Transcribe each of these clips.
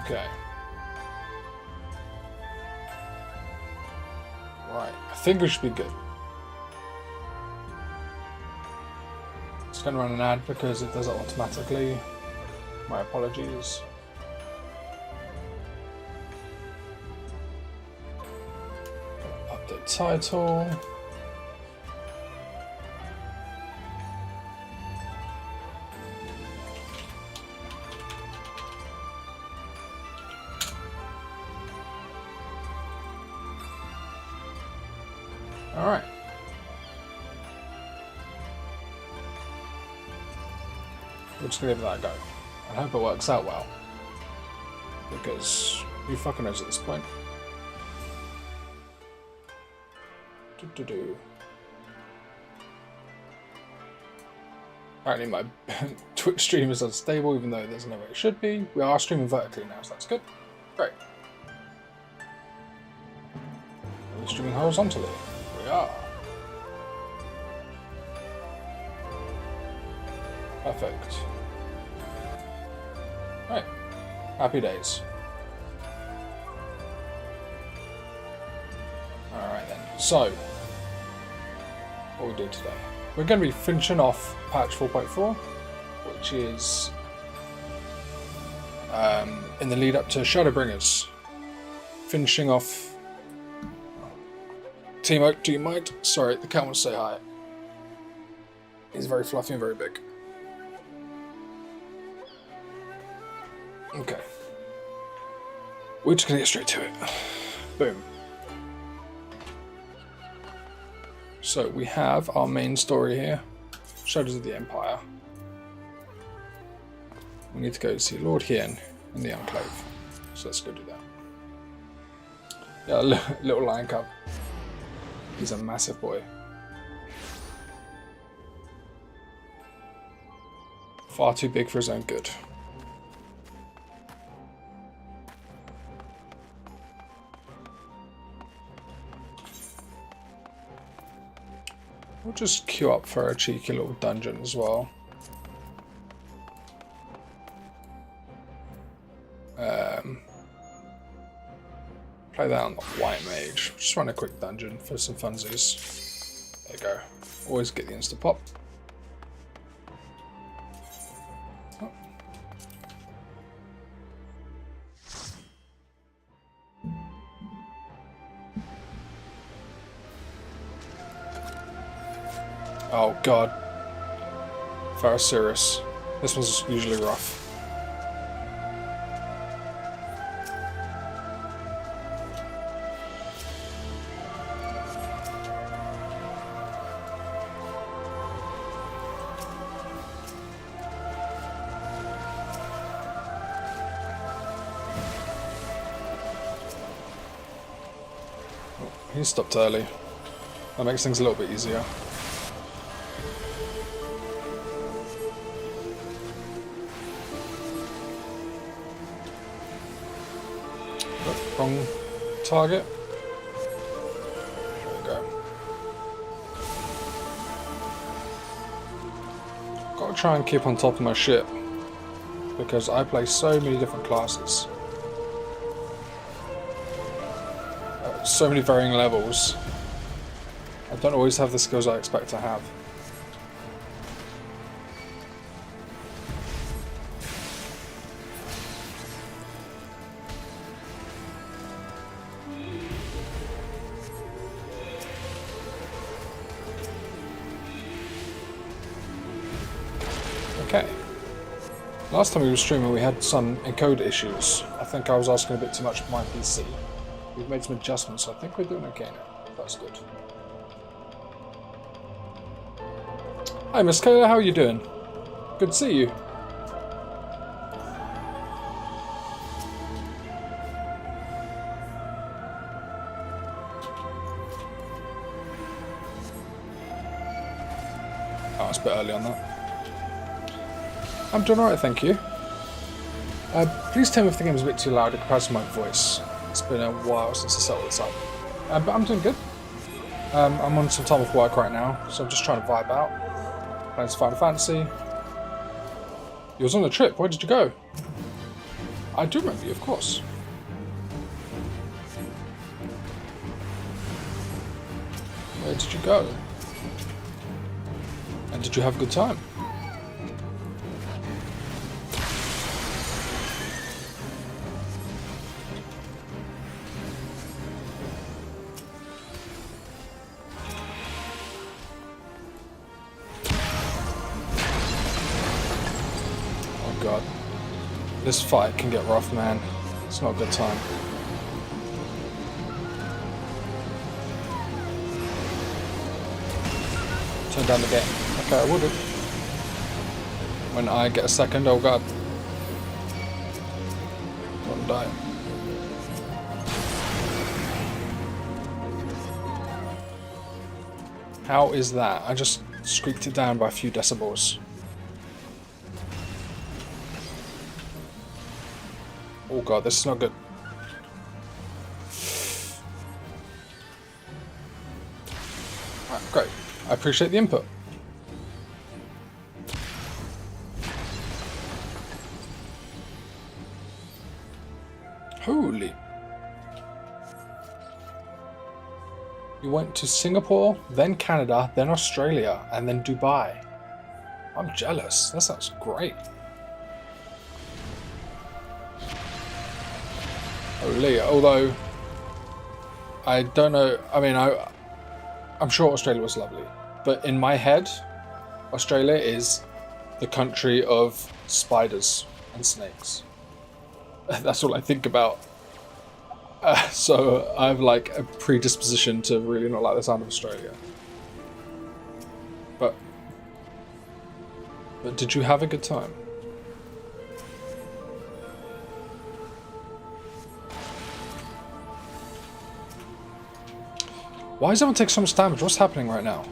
Okay. Right, I think we should be good. It's going to run an ad because it does it automatically. My apologies. Update title. Alright. We're just going to give that a go. I hope it works out well. Because who fucking knows at this point. Apparently my Twitch stream is unstable even though there's no way it should be. We are streaming vertically now, so that's good. Great. Are we streaming horizontally? We are. Perfect. Right. Happy days. Alright then. So, what we do today? We're going to be finishing off patch 4.4, which is in the lead up to Shadowbringers. Finishing off Team Oak, do you mind? Sorry, the cat wants to say hi. He's very fluffy and very big. Okay. We're just going to get straight to it. Boom. So we have our main story here. Shadows of the Empire. We need to go see Lord Hien in the Enclave. So let's go do that. Yeah, little lion cub. He's a massive boy. Far too big for his own good. We'll just queue up for a cheeky little dungeon as well. Play that on the White Mage. Just run a quick dungeon for some funsies. There you go. Always get the insta pop. Oh. Oh god. Pharisirus. This one's usually rough. Oh, he stopped early. That makes things a little bit easier. Wrong target. There we go. Gotta try and keep on top of my ship because I play so many different classes. At so many varying levels. I don't always have the skills I expect to have. Okay. Last time we were streaming we had some encode issues. I think I was asking a bit too much of my PC. We've made some adjustments, so I think we're doing okay now. That's good. Hi Miss Kayla, how are you doing? Good to see you. Oh, it's a bit early on that. I'm doing alright, thank you. Please tell me if the game's a bit too loud in comparison to my voice. It's been a while since I set all this up. But I'm doing good. I'm on some time off work right now, so I'm just trying to vibe out. Playing some Final Fantasy. You was on a trip, where did you go? I do remember you, of course. Where did you go? And did you have a good time? Oh god. This fight can get rough, man. It's not a good time. Turn down the game. Okay, I will do. When I get a second, oh god. Don't die. How is that? I just squeaked it down by a few decibels. Oh god, this is not good. Right, great. I appreciate the input. Holy. You went to Singapore, then Canada, then Australia, and then Dubai. I'm jealous. That sounds great. Holy. Although, I don't know. I mean, I'm sure Australia was lovely. But in my head, Australia is the country of spiders and snakes. That's all I think about. So I have like a predisposition to really not like the sound of Australia. But did you have a good time? Why does everyone take so much damage? What's happening right now?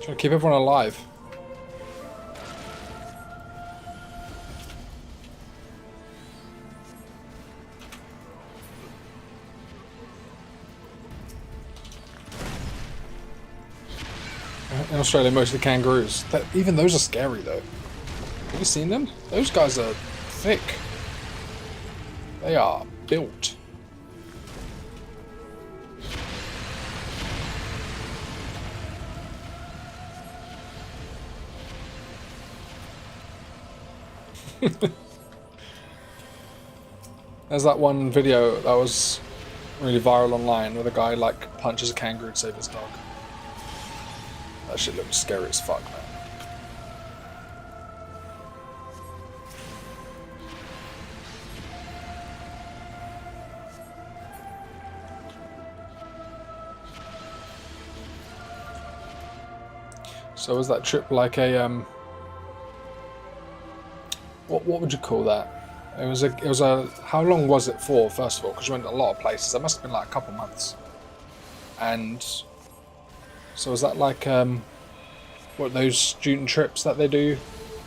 Trying to keep everyone alive. In Australia, mostly kangaroos. Even those are scary, though. Have you seen them? Those guys are thick. They are built. There's that one video that was really viral online where the guy like punches a kangaroo to save his dog. That shit looks scary as fuck, man. So was that trip like a what would you call that? It was a how long was it for, first of all? Because you went to a lot of places. That must have been like a couple months. And so was that like what, those student trips that they do,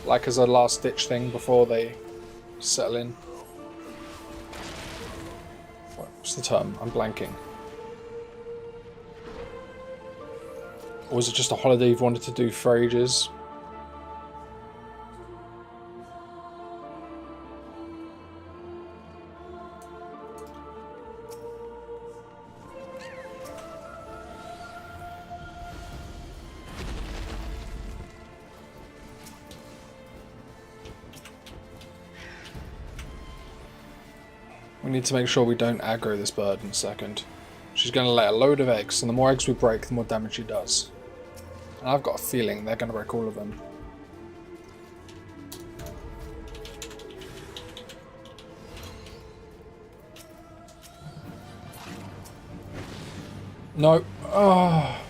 like as a last ditch thing before they settle in? What's the term? I'm blanking. Or was it just a holiday you've wanted to do for ages? We need to make sure we don't aggro this bird in a second. She's going to lay a load of eggs, and the more eggs we break, the more damage she does. And I've got a feeling they're going to break all of them. No. Oh.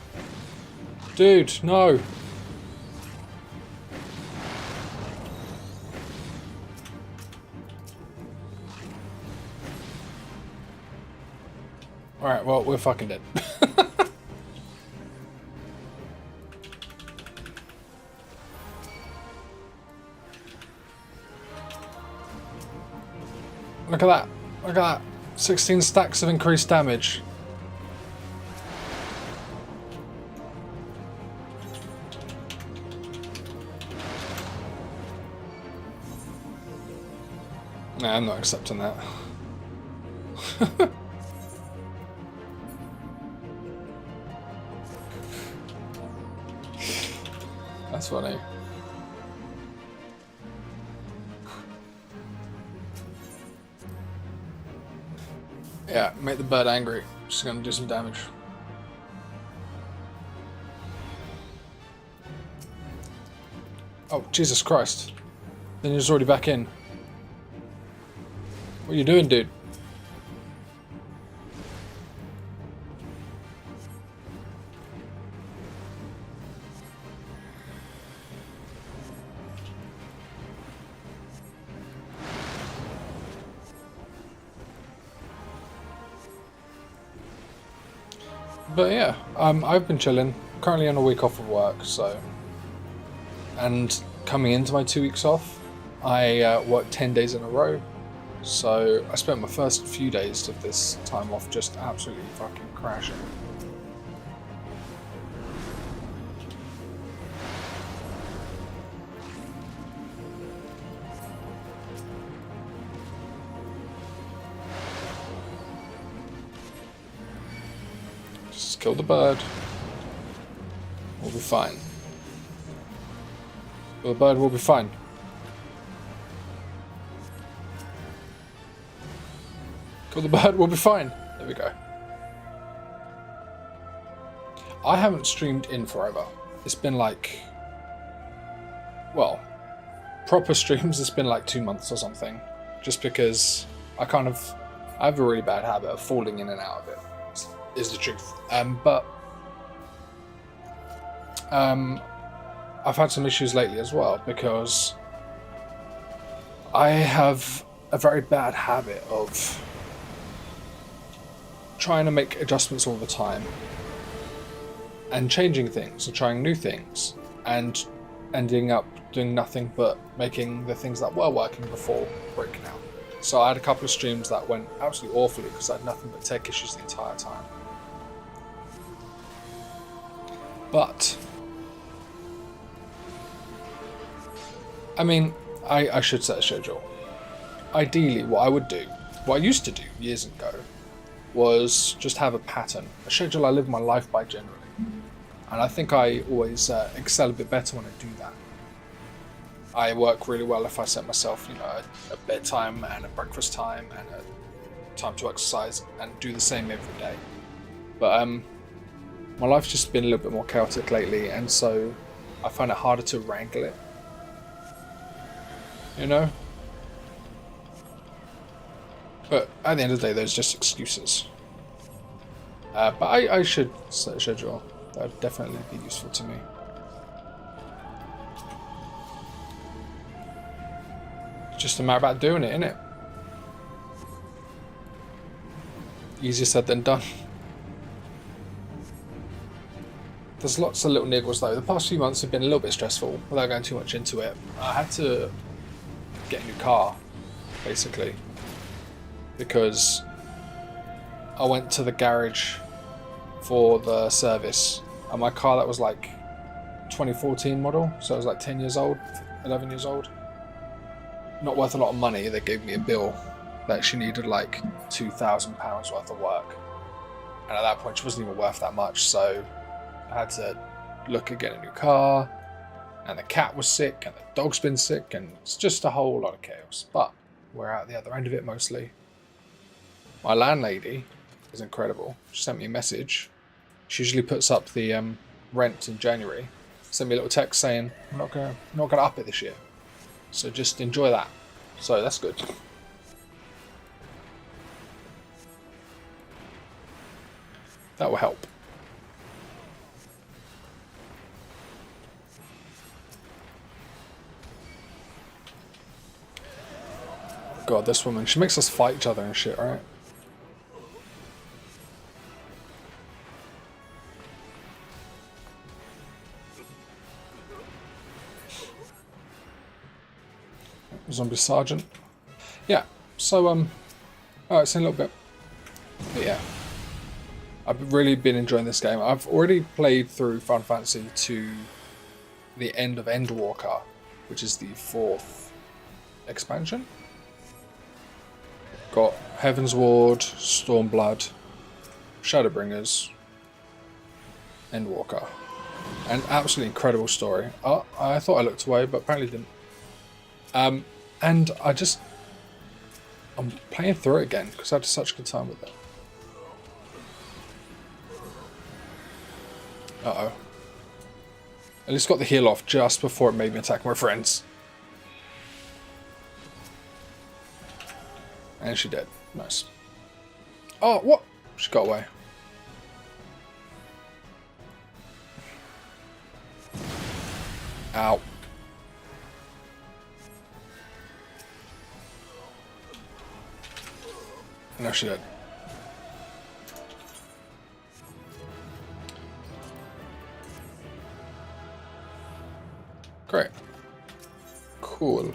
Dude, no. Alright, well, we're fucking dead. Look at that. Look at that. 16 stacks of increased damage. Nah, I'm not accepting that. That's funny. Yeah, make the bird angry. Just gonna do some damage. Oh, Jesus Christ. Then you're already back in. What are you doing, dude? But yeah, I've been chilling. Currently on a week off of work, so... And coming into my 2 weeks off, I worked 10 days in a row. So I spent my first few days of this time off just absolutely fucking crashing. Just kill the bird. We'll be fine. The bird will be fine. Kill the bird, we'll be fine. There we go. I haven't streamed in forever. It's been like... Well, proper streams, it's been like 2 months or something. Just because I have a really bad habit of falling in and out of it, is the truth. I've had some issues lately as well, because I have a very bad habit of trying to make adjustments all the time and changing things and trying new things and ending up doing nothing but making the things that were working before breaking out. So I had a couple of streams that went absolutely awfully because I had nothing but tech issues the entire time. But I mean, I should set a schedule. Ideally, what I would do, what I used to do years ago, was just have a pattern, a schedule I live my life by generally. And I think I always excel a bit better when I do that. I work really well if I set myself, a bedtime and a breakfast time and a time to exercise and do the same every day. But my life's just been a little bit more chaotic lately, and so I find it harder to wrangle it. But at the end of the day, there's just excuses. But I should set a schedule. That would definitely be useful to me. It's just a matter about doing it, innit? Easier said than done. There's lots of little niggles though. The past few months have been a little bit stressful, without going too much into it. I had to get a new car, basically, because I went to the garage for the service, and my car that was like 2014 model, so it was like 10 years old, 11 years old. Not worth a lot of money. They gave me a bill that she needed like £2,000 worth of work, and at that point she wasn't even worth that much, so I had to look at getting a new car, and the cat was sick, and the dog's been sick, and it's just a whole lot of chaos. But we're out the other end of it mostly. My landlady is incredible. She sent me a message. She usually puts up the rent in January. Sent me a little text saying, I'm not gonna up it this year, so just enjoy that. So that's good. That will help. God, this woman, she makes us fight each other and shit, right? Zombie sergeant. Yeah, so alright, it's in a little bit. But yeah, I've really been enjoying this game. I've already played through Final Fantasy to the end of Endwalker, which is the 4th expansion. Got Heaven's Ward, Stormblood, Shadowbringers, Endwalker. An absolutely incredible story. Oh, I thought I looked away, but apparently didn't. And I'm playing through it again because I had such a good time with it. Uh-oh. At least got the heal off just before it made me attack my friends. And she did. Nice. Oh, what? She got away. Ow. No, she did. Great. Cool.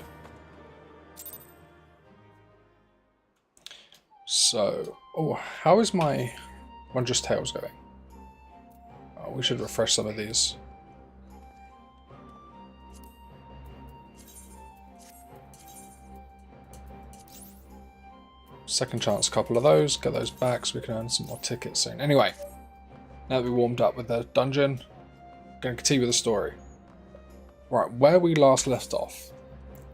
So, oh, how is my Wondrous Tales going? Oh, we should refresh some of these. Second chance, a couple of those. Get those back so we can earn some more tickets soon. Anyway, now that we warmed up with the dungeon, going to continue with the story. Right, where we last left off,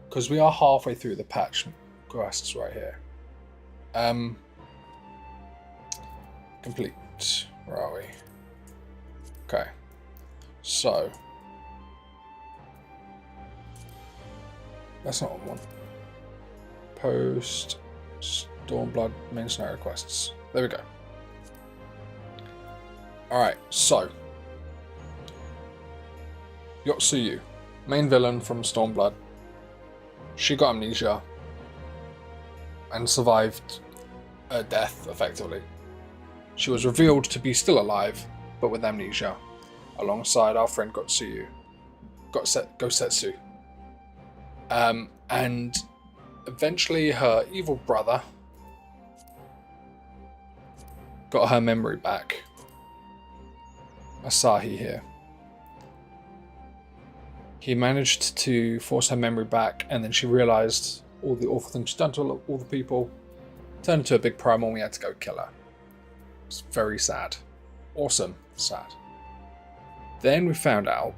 because we are halfway through the patch quests right here. Complete. Where are we? Okay. So. That's not one. Post. Stormblood main scenario quests. There we go. Alright, so. Yotsuyu. Main villain from Stormblood. She got amnesia. And survived a death, effectively. She was revealed to be still alive, but with amnesia, alongside our friend Gosetsu. And eventually her evil brother got her memory back. Asahi here. He managed to force her memory back, and then she realized all the awful things she'd done to all the people. Turned into a big primal, and we had to go kill her. It's very sad. Awesome sad. Then we found out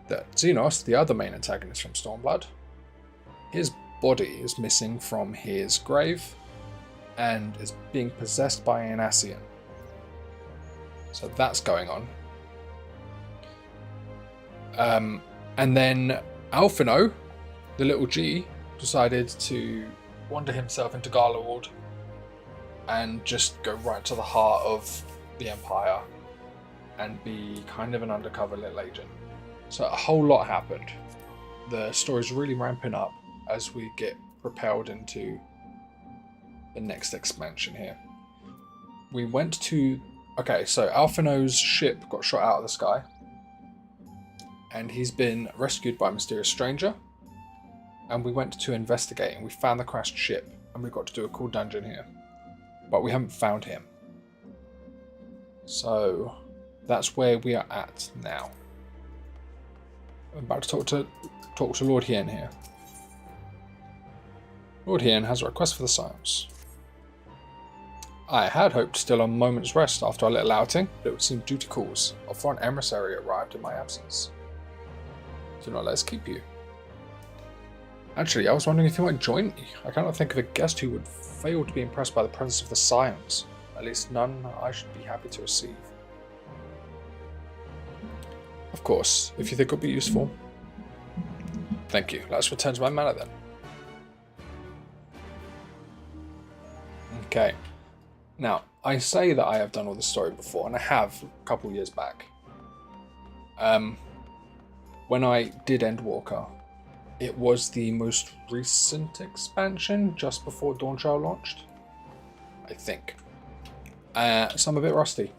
that Xenos, the other main antagonist from Stormblood, his body is missing from his grave and is being possessed by an Ascian. So that's going on. And then Alphino, the little G, decided to wander himself into Garlerwald and just go right to the heart of the Empire and be kind of an undercover little agent. So a whole lot happened. The story's really ramping up as we get propelled into the next expansion here. We went to... Okay, so Alphino's ship got shot out of the sky. And he's been rescued by a mysterious stranger. And we went to investigate and we found the crashed ship. And we got to do a cool dungeon here. But we haven't found him. So that's where we are at now. I'm about to talk to Lord Hien here. Lord Hien has a request for the Scions. I had hoped to steal a moment's rest after our little outing, but it would seem duty calls. A foreign emissary arrived in my absence. Do not let us keep you. Actually, I was wondering if you might join me. I cannot think of a guest who would fail to be impressed by the presence of the Scions. At least none I should be happy to receive. Of course, if you think it would be useful. Thank you. Let's return to my manor then. Okay. Now, I say that I have done all this story before, and I have a couple years back. When I did Endwalker, it was the most recent expansion, just before Dawnchild launched. I think. So I'm a bit rusty.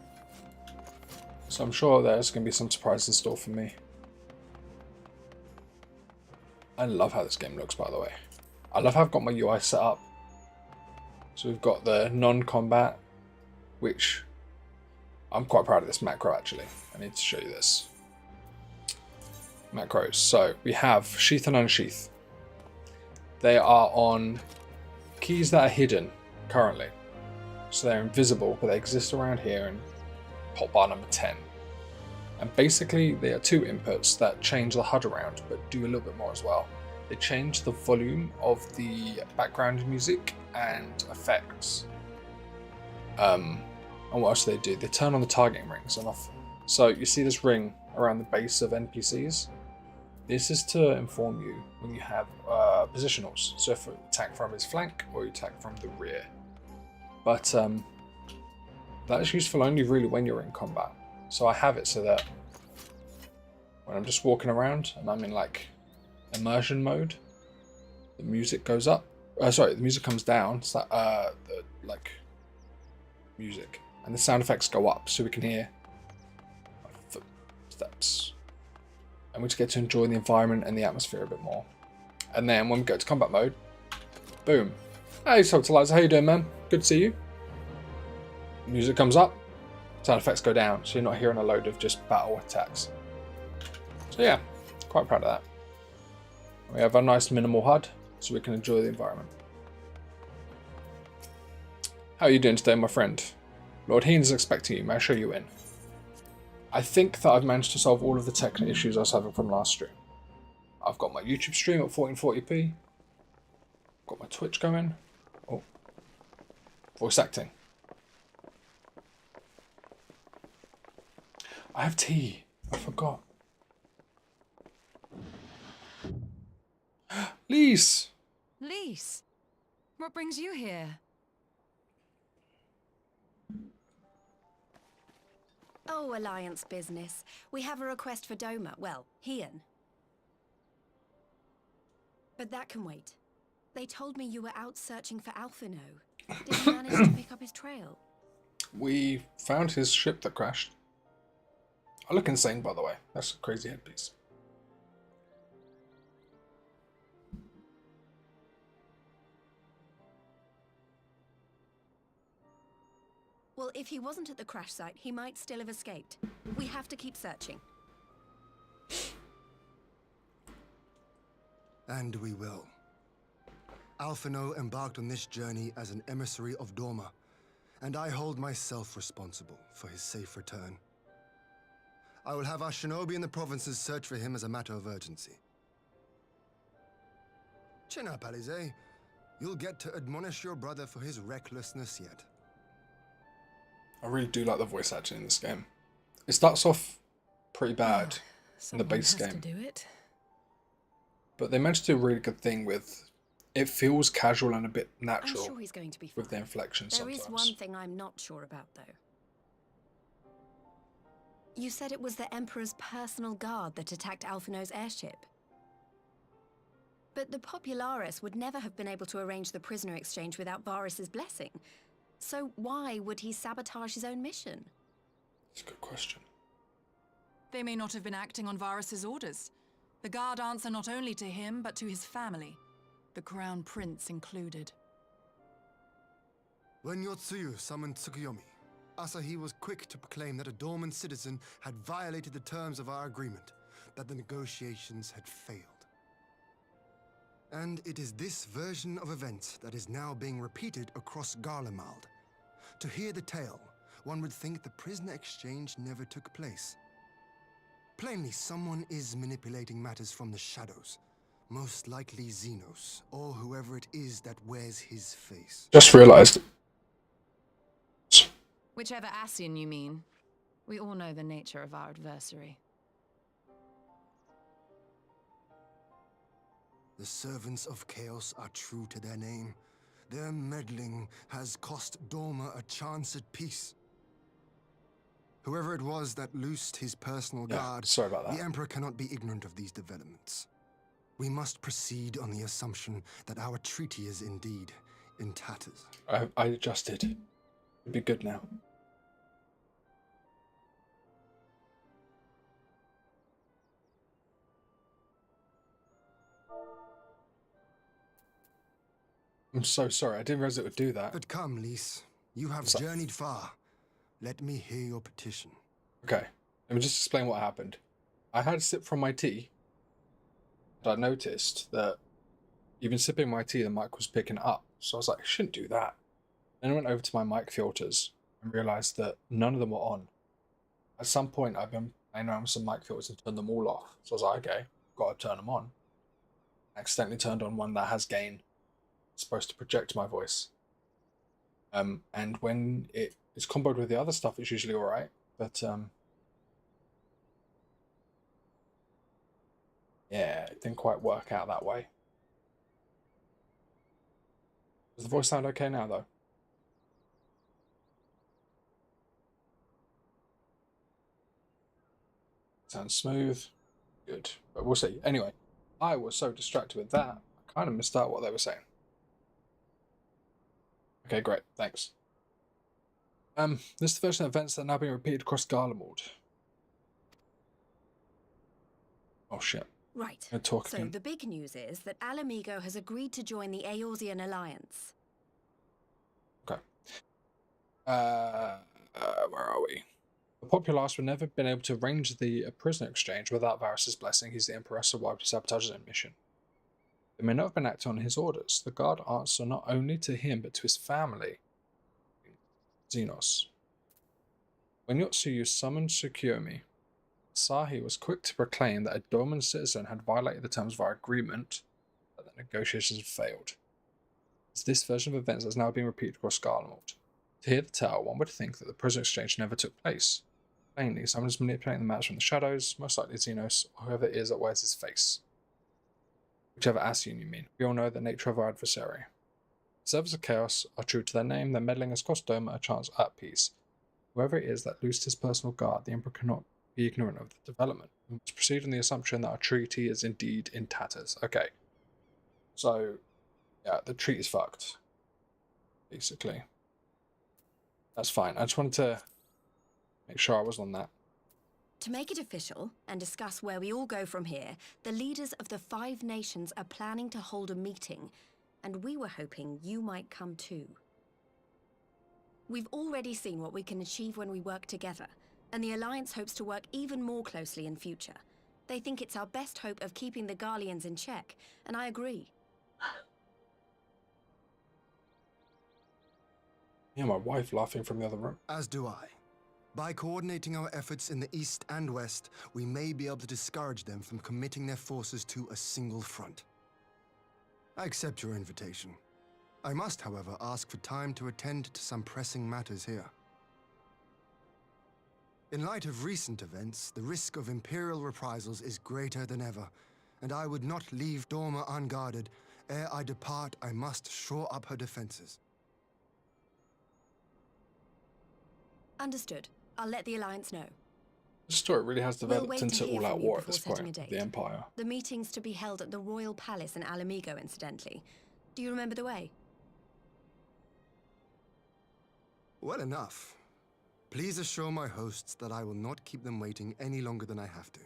So I'm sure there's going to be some surprises in store for me. I love how this game looks, by the way. I love how I've got my UI set up. So we've got the non-combat, which I'm quite proud of this macro, actually. I need to show you this. Macros. So we have Sheath and Unsheath. They are on keys that are hidden currently. So they're invisible, but they exist around here in hotbar number 10. And basically, they are two inputs that change the HUD around, but do a little bit more as well. They change the volume of the background music and effects. And what else do they do? They turn on the targeting rings and off. So you see this ring around the base of NPCs? This is to inform you when you have positionals. So if you attack from his flank or you attack from the rear. But that is useful only really when you're in combat. So I have it so that when I'm just walking around and I'm in like immersion mode, the music goes up. The music comes down. So that, the like music and the sound effects go up, so we can hear my footsteps, and we just get to enjoy the environment and the atmosphere a bit more. And then when we go to combat mode, boom! Hey, Subtilizer, how you doing, man? Good to see you. Music comes up, sound effects go down, so you're not hearing a load of just battle attacks. So yeah, quite proud of that. We have a nice minimal HUD, so we can enjoy the environment. How are you doing today, my friend? Lord Heen is expecting you. May I show you in? I think that I've managed to solve all of the technical issues I was having from last stream. I've got my YouTube stream at 1440p. Got my Twitch going. Oh, voice acting. I have tea. I forgot. Lise! Lise? What brings you here? Oh, Alliance business. We have a request for Doma. Well, Hien. But that can wait. They told me you were out searching for Alphino. Did you manage to pick up his trail? We found his ship that crashed. I look insane, by the way. That's a crazy headpiece. Well, if he wasn't at the crash site, he might still have escaped. We have to keep searching. And we will. Alphino embarked on this journey as an emissary of Dorma, and I hold myself responsible for his safe return. I will have our shinobi in the provinces search for him as a matter of urgency. Chin up, Alize. You'll get to admonish your brother for his recklessness yet. I really do like the voice acting in this game. It starts off pretty bad in the base game. To do it. But they managed to do a really good thing with it feels casual and a bit natural. I'm sure he's going to be fine. With the inflections There sometimes. is one thing I'm not sure about, though. You said it was the Emperor's personal guard that attacked Alphino's airship. But the Popularis would never have been able to arrange the prisoner exchange without Varus's blessing. So why would he sabotage his own mission? That's a good question. They may not have been acting on Varus's orders. The guard answer not only to him, but to his family. The Crown Prince included. When Yotsuyu summoned Tsukuyomi, Asahi was quick to proclaim that a dormant citizen had violated the terms of our agreement, that the negotiations had failed. And it is this version of events that is now being repeated across Garlemald. To hear the tale, one would think the prisoner exchange never took place. Plainly, someone is manipulating matters from the shadows. Most likely Xenos, or whoever it is that wears his face. Just realised. Whichever Ascian you mean. We all know the nature of our adversary. The servants of chaos are true to their name. Their meddling has cost Dorma a chance at peace. Whoever it was that loosed his personal guard, sorry about that. The Emperor cannot be ignorant of these developments. We must proceed on the assumption that our treaty is indeed in tatters. I adjusted. It'd be good now. I'm so sorry. I didn't realize it would do that. But come, Lise. You have journeyed far. Let me hear your petition. Okay. Let me just explain what happened. I had a sip from my tea. And I noticed that even sipping my tea, the mic was picking it up. So I was like, I shouldn't do that. Then I went over to my mic filters and realised that none of them were on. At some point, I've been playing around with some mic filters and turned them all off. So I was like, okay, got to turn them on. I accidentally turned on one that has gain. It's supposed to project my voice. And when it is comboed with the other stuff, it's usually alright. But, yeah, it didn't quite work out that way. Does the voice sound okay now, though? Sounds smooth. Good. But we'll see. Anyway, I was so distracted with that, I kind of missed out what they were saying. Okay, great. Thanks. This is the version of events that are now being repeated across Garlemald. Oh, shit. Right. So again. The big news is that Alamigo has agreed to join the Eorzean Alliance. Okay. Where are we? The populace would never have been able to arrange the prisoner exchange without Varys' blessing. He's the Emperor, so why would he sabotage his own mission? They may not have been acting on his orders. The guard answer not only to him, but to his family. Xenos. When Yotsuyu summoned Tsukuyomi, Asahi was quick to proclaim that a Dorman citizen had violated the terms of our agreement, but that negotiations had failed. As this version of events has now been repeated across Garlemald. To hear the tale, one would think that the prisoner exchange never took place. Plainly, someone is manipulating the matters from the shadows, most likely Xenos, or whoever it is that wears his face. Whichever Asian you mean. We all know the nature of our adversary. The servants of chaos are true to their name, their meddling has cost Doma a chance at peace. Whoever it is that loosed his personal guard, the Emperor cannot be ignorant of the development. We must proceed on the assumption that our treaty is indeed in tatters. Okay. So, yeah, the treaty is fucked. Basically. That's fine. I just wanted to make sure I was on that. To make it official and discuss where we all go from here, the leaders of the 5 nations are planning to hold a meeting, and we were hoping you might come too. We've already seen what we can achieve when we work together, and the Alliance hopes to work even more closely in future. They think it's our best hope of keeping the Garleans in check, and I agree. Yeah, my wife laughing from the other room. As do I. By coordinating our efforts in the east and west, we may be able to discourage them from committing their forces to a single front. I accept your invitation. I must, however, ask for time to attend to some pressing matters here. In light of recent events, the risk of Imperial reprisals is greater than ever, and I would not leave Dorma unguarded. Ere I depart, I must shore up her defenses. Understood. I'll let the Alliance know. The story really has developed wait into to hear all-out from you war at before this setting point a of the date. Empire. The meeting's to be held at the Royal Palace in Alamigo, incidentally. Do you remember the way? Well enough. Please assure my hosts that I will not keep them waiting any longer than I have to.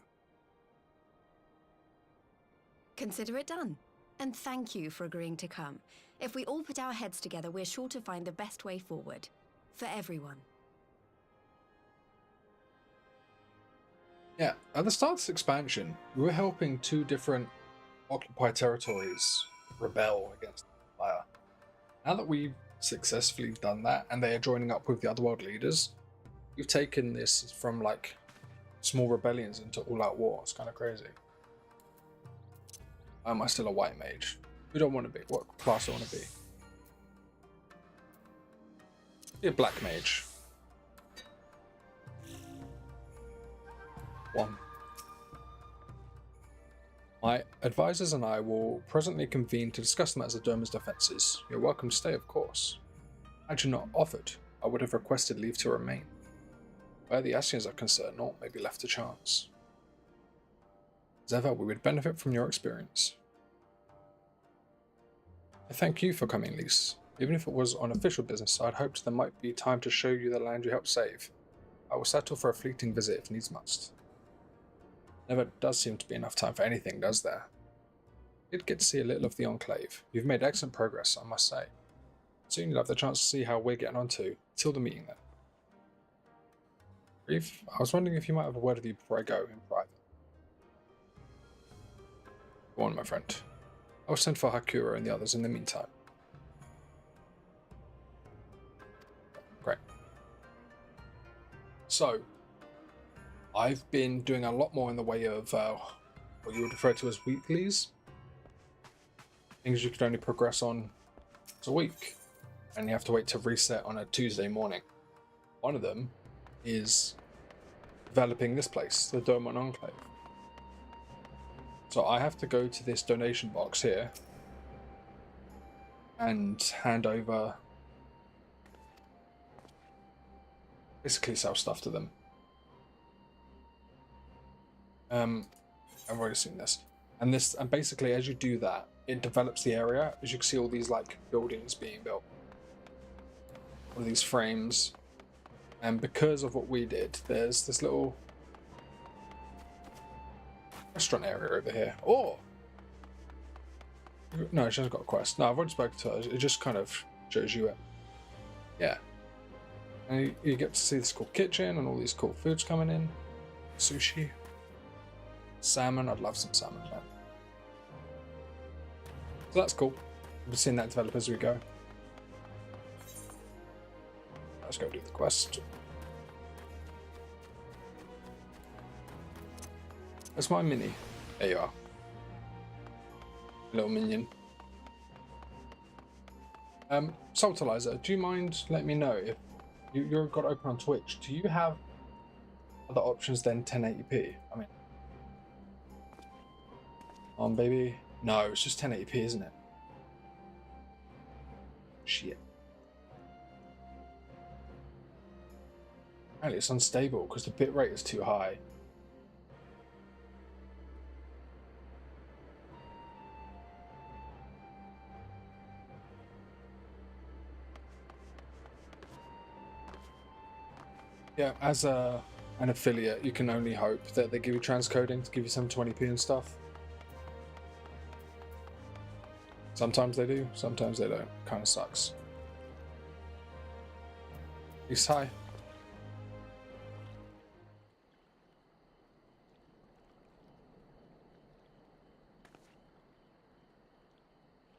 Consider it done. And thank you for agreeing to come. If we all put our heads together, we're sure to find the best way forward. For everyone. Yeah, at the start of this expansion, we were helping 2 different occupied territories rebel against the Empire. Now that we've successfully done that, and they are joining up with the other world leaders, we've taken this from, like, small rebellions into all-out war. It's kind of crazy. Am I still a white mage? Who do I want to be? What class do I want to be? Be a black mage. 1. My advisors and I will presently convene to discuss the matters of Dorma's defences. You're welcome to stay, of course. Had you not offered, I would have requested leave to remain. Where the Ascians are concerned, naught may be left to chance. As ever, we would benefit from your experience. I thank you for coming, Lise. Even if it was on official business, I'd hoped there might be time to show you the land you helped save. I will settle for a fleeting visit if needs must. Never does seem to be enough time for anything, does there? Did get to see a little of the Enclave. You've made excellent progress, I must say. Soon you'll have the chance to see how we're getting on too. Till the meeting then. Reeve, I was wondering if you might have a word with you before I go in private. Go on, my friend. I'll send for Hakura and the others in the meantime. Great. So, I've been doing a lot more in the way of what you would refer to as weeklies. Things you could only progress on once a week, and you have to wait to reset on a Tuesday morning. One of them is developing this place, the Dormont Enclave. So I have to go to this donation box here and hand over, basically sell stuff to them. I've already seen this. And basically as you do that, it develops the area. As you can see all these like buildings being built. All these frames. And because of what we did, there's this little restaurant area over here. Oh! No, she hasn't got a quest. No, I've already spoken to her. It just kind of shows you it. Yeah. And you get to see this cool kitchen and all these cool foods coming in. Sushi. Salmon. I'd love some salmon, man. So that's cool. We'll be seeing that develop as we go. Let's go do the quest. That's my mini. There you are. Little minion. Saltalizer, do you mind letting me know if you've got open on Twitch? Do you have other options than 1080p? I mean, baby. No, it's just 1080p, isn't it? Shit. Apparently it's unstable because the bitrate is too high. Yeah, as an affiliate, you can only hope that they give you transcoding to give you 720p and stuff. Sometimes they do, sometimes they don't. Kind of sucks. Peace high.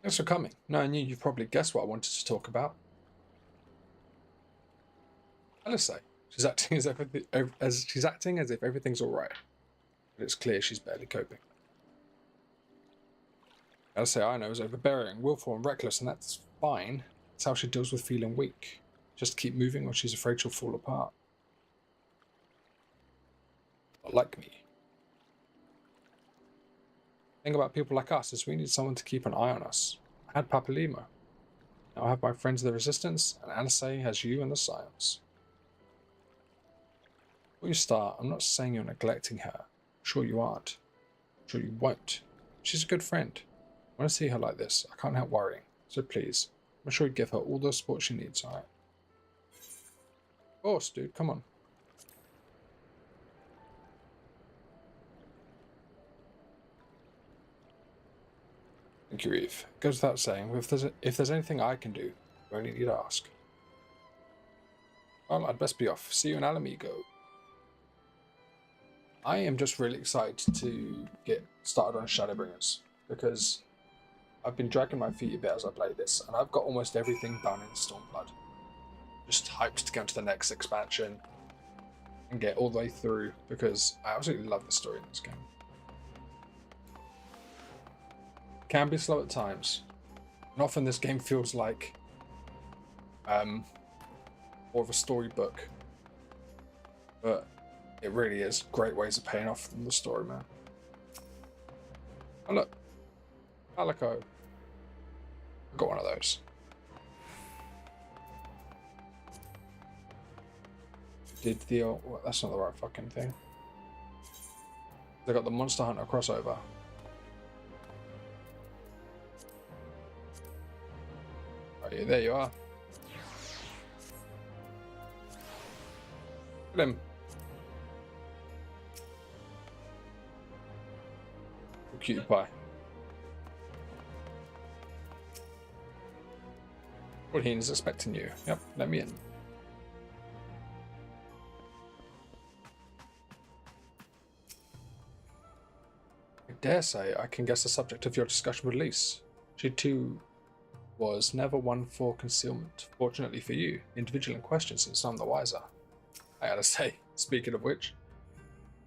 Thanks for coming. Knowing you, you've probably guessed what I wanted to talk about. Alice, she's acting as if everything's all right, but it's clear she's barely coping. Alice, I know, is overbearing, willful, and reckless, and that's fine. That's how she deals with feeling weak. Just keep moving, or she's afraid she'll fall apart. Not like me. The thing about people like us is we need someone to keep an eye on us. I had Papa Lima. Now I have my friends of the Resistance, and Alice has you and the Science. Before you start, I'm not saying you're neglecting her. I'm sure you aren't. I'm sure you won't. She's a good friend. I want to see her like this. I can't help worrying. So please, I'm sure you'd give her all the support she needs, alright? Of course, dude, come on. Thank you, Eve. It goes without saying, if there's anything I can do, you only need to ask. Well, I'd best be off. See you in Alamigo. I am just really excited to get started on Shadowbringers, because I've been dragging my feet a bit as I play this, and I've got almost everything done in Stormblood. Just hyped to go into the next expansion and get all the way through, because I absolutely love the story in this game. It can be slow at times, and often this game feels like more of a storybook, but it really is great ways of paying off from the story, man. Oh look, Calico. I got one of those. Did the well, that's not the right fucking thing. They got the Monster Hunter crossover. Oh yeah, there you are. Look at him. Cutie pie. Well, he's expecting you. Yep, let me in. I dare say I can guess the subject of your discussion with Lise. She too was never one for concealment. Fortunately for you, the individual in question seems none the wiser. I gotta say, speaking of which,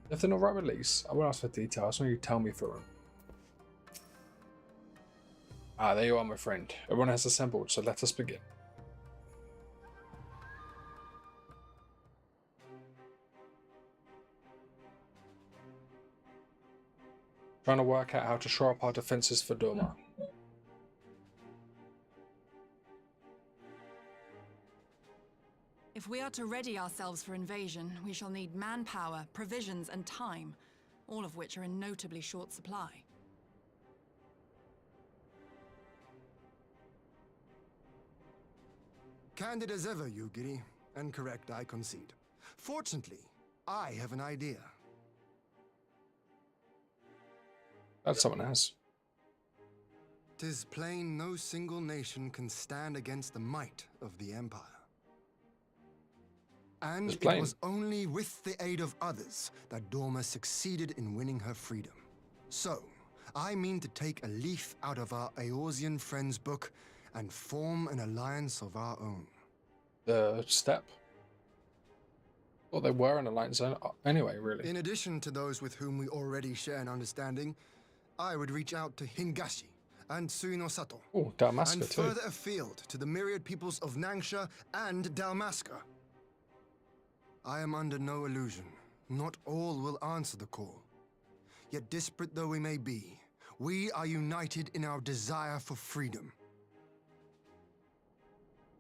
if they're not right release, I won't ask for details when you tell me through them. Ah, there you are, my friend. Everyone has assembled, so let us begin. Trying to work out how to shore up our defenses for Dorma. If we are to ready ourselves for invasion, we shall need manpower, provisions, and time, all of which are in notably short supply. Candid as ever, Yugiri, and correct, I concede. Fortunately, I have an idea. That someone has. 'Tis plain no single nation can stand against the might of the Empire. And it was only with the aid of others that Dorma succeeded in winning her freedom. So, I mean to take a leaf out of our Eorzean friends' book and form an alliance of our own. The step? Well, they were an alliance anyway, really. In addition to those with whom we already share an understanding, I would reach out to Hingashi and Suinosato. Oh, Dalmasca and too. further afield to the myriad peoples of Nangsha and Dalmasca. I am under no illusion. Not all will answer the call. Yet disparate though we may be, we are united in our desire for freedom.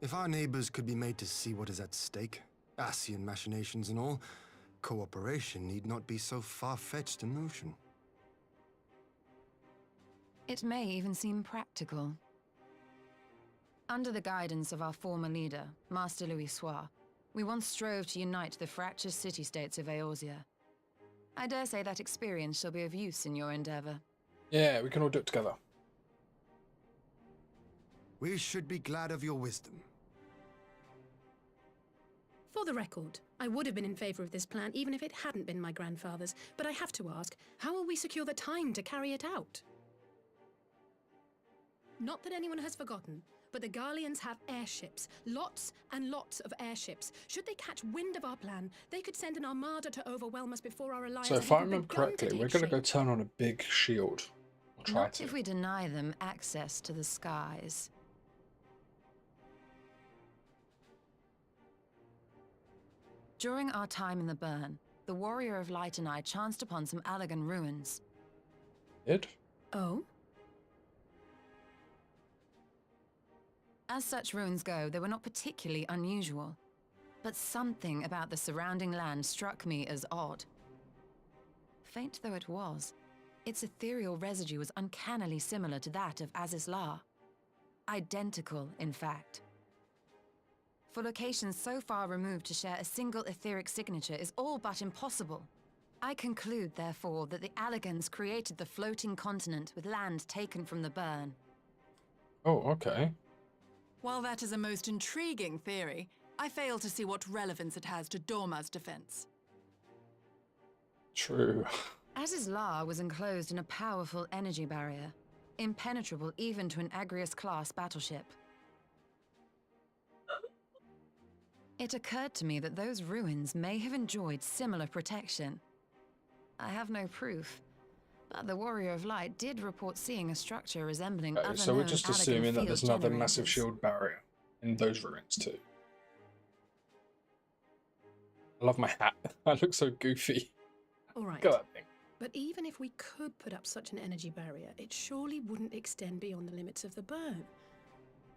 If our neighbors could be made to see what is at stake, Ascian machinations and all, cooperation need not be so far-fetched a notion. It may even seem practical. Under the guidance of our former leader, Master Louis Soir, we once strove to unite the fractious city-states of Eorzea. I dare say that experience shall be of use in your endeavor. Yeah, we can all do it together. We should be glad of your wisdom. For the record, I would have been in favor of this plan even if it hadn't been my grandfather's, but I have to ask, how will we secure the time to carry it out? Not that anyone has forgotten, but the Garleans have airships. Lots and lots of airships. Should they catch wind of our plan, they could send an armada to overwhelm us before our alliance So has if I even remember begun correctly, to we're take going to go shape. turn on a big shield. Or try Not to. if we deny them access to the skies. During our time in the burn, the Warrior of Light and I chanced upon some Allagan ruins. Did? Oh? As such ruins go, they were not particularly unusual. But something about the surrounding land struck me as odd. Faint though it was, its ethereal residue was uncannily similar to that of Azizlar. Identical, in fact. For locations so far removed to share a single etheric signature is all but impossible. I conclude, therefore, that the Allagans created the floating continent with land taken from the burn. Oh, okay. While that is a most intriguing theory, I fail to see what relevance it has to Dorma's defense. True. Azizlar was enclosed in a powerful energy barrier, impenetrable even to an Agrius-class battleship. It occurred to me that those ruins may have enjoyed similar protection. I have no proof, but the Warrior of Light did report seeing a structure resembling other So we're known just Allagan assuming that field there's another massive generators. shield barrier in those ruins too. I love my hat. I look so goofy. All right. Look at that thing. But even if we could put up such an energy barrier, it surely wouldn't extend beyond the limits of the burn.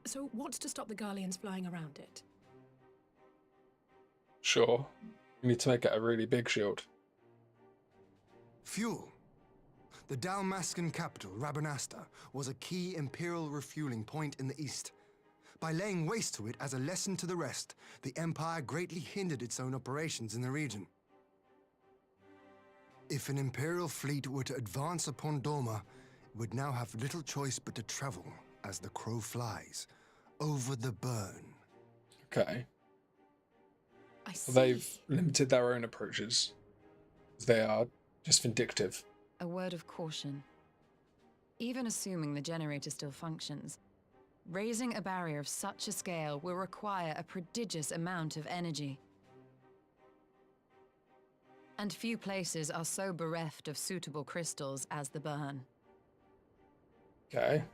So what's to stop the Garleans flying around it? Sure. You need to make it a really big shield. Fuel. The Dalmascan capital, Rabanasta, was a key imperial refueling point in the east. By laying waste to it as a lesson to the rest, the Empire greatly hindered its own operations in the region. If an imperial fleet were to advance upon Dorma, it would now have little choice but to travel, as the crow flies, over the burn. Okay. I see. They've limited their own approaches. They are just vindictive. A word of caution. Even assuming the generator still functions, Raising a barrier of such a scale will require a prodigious amount of energy. And few places are so bereft of suitable crystals as the burn. Okay.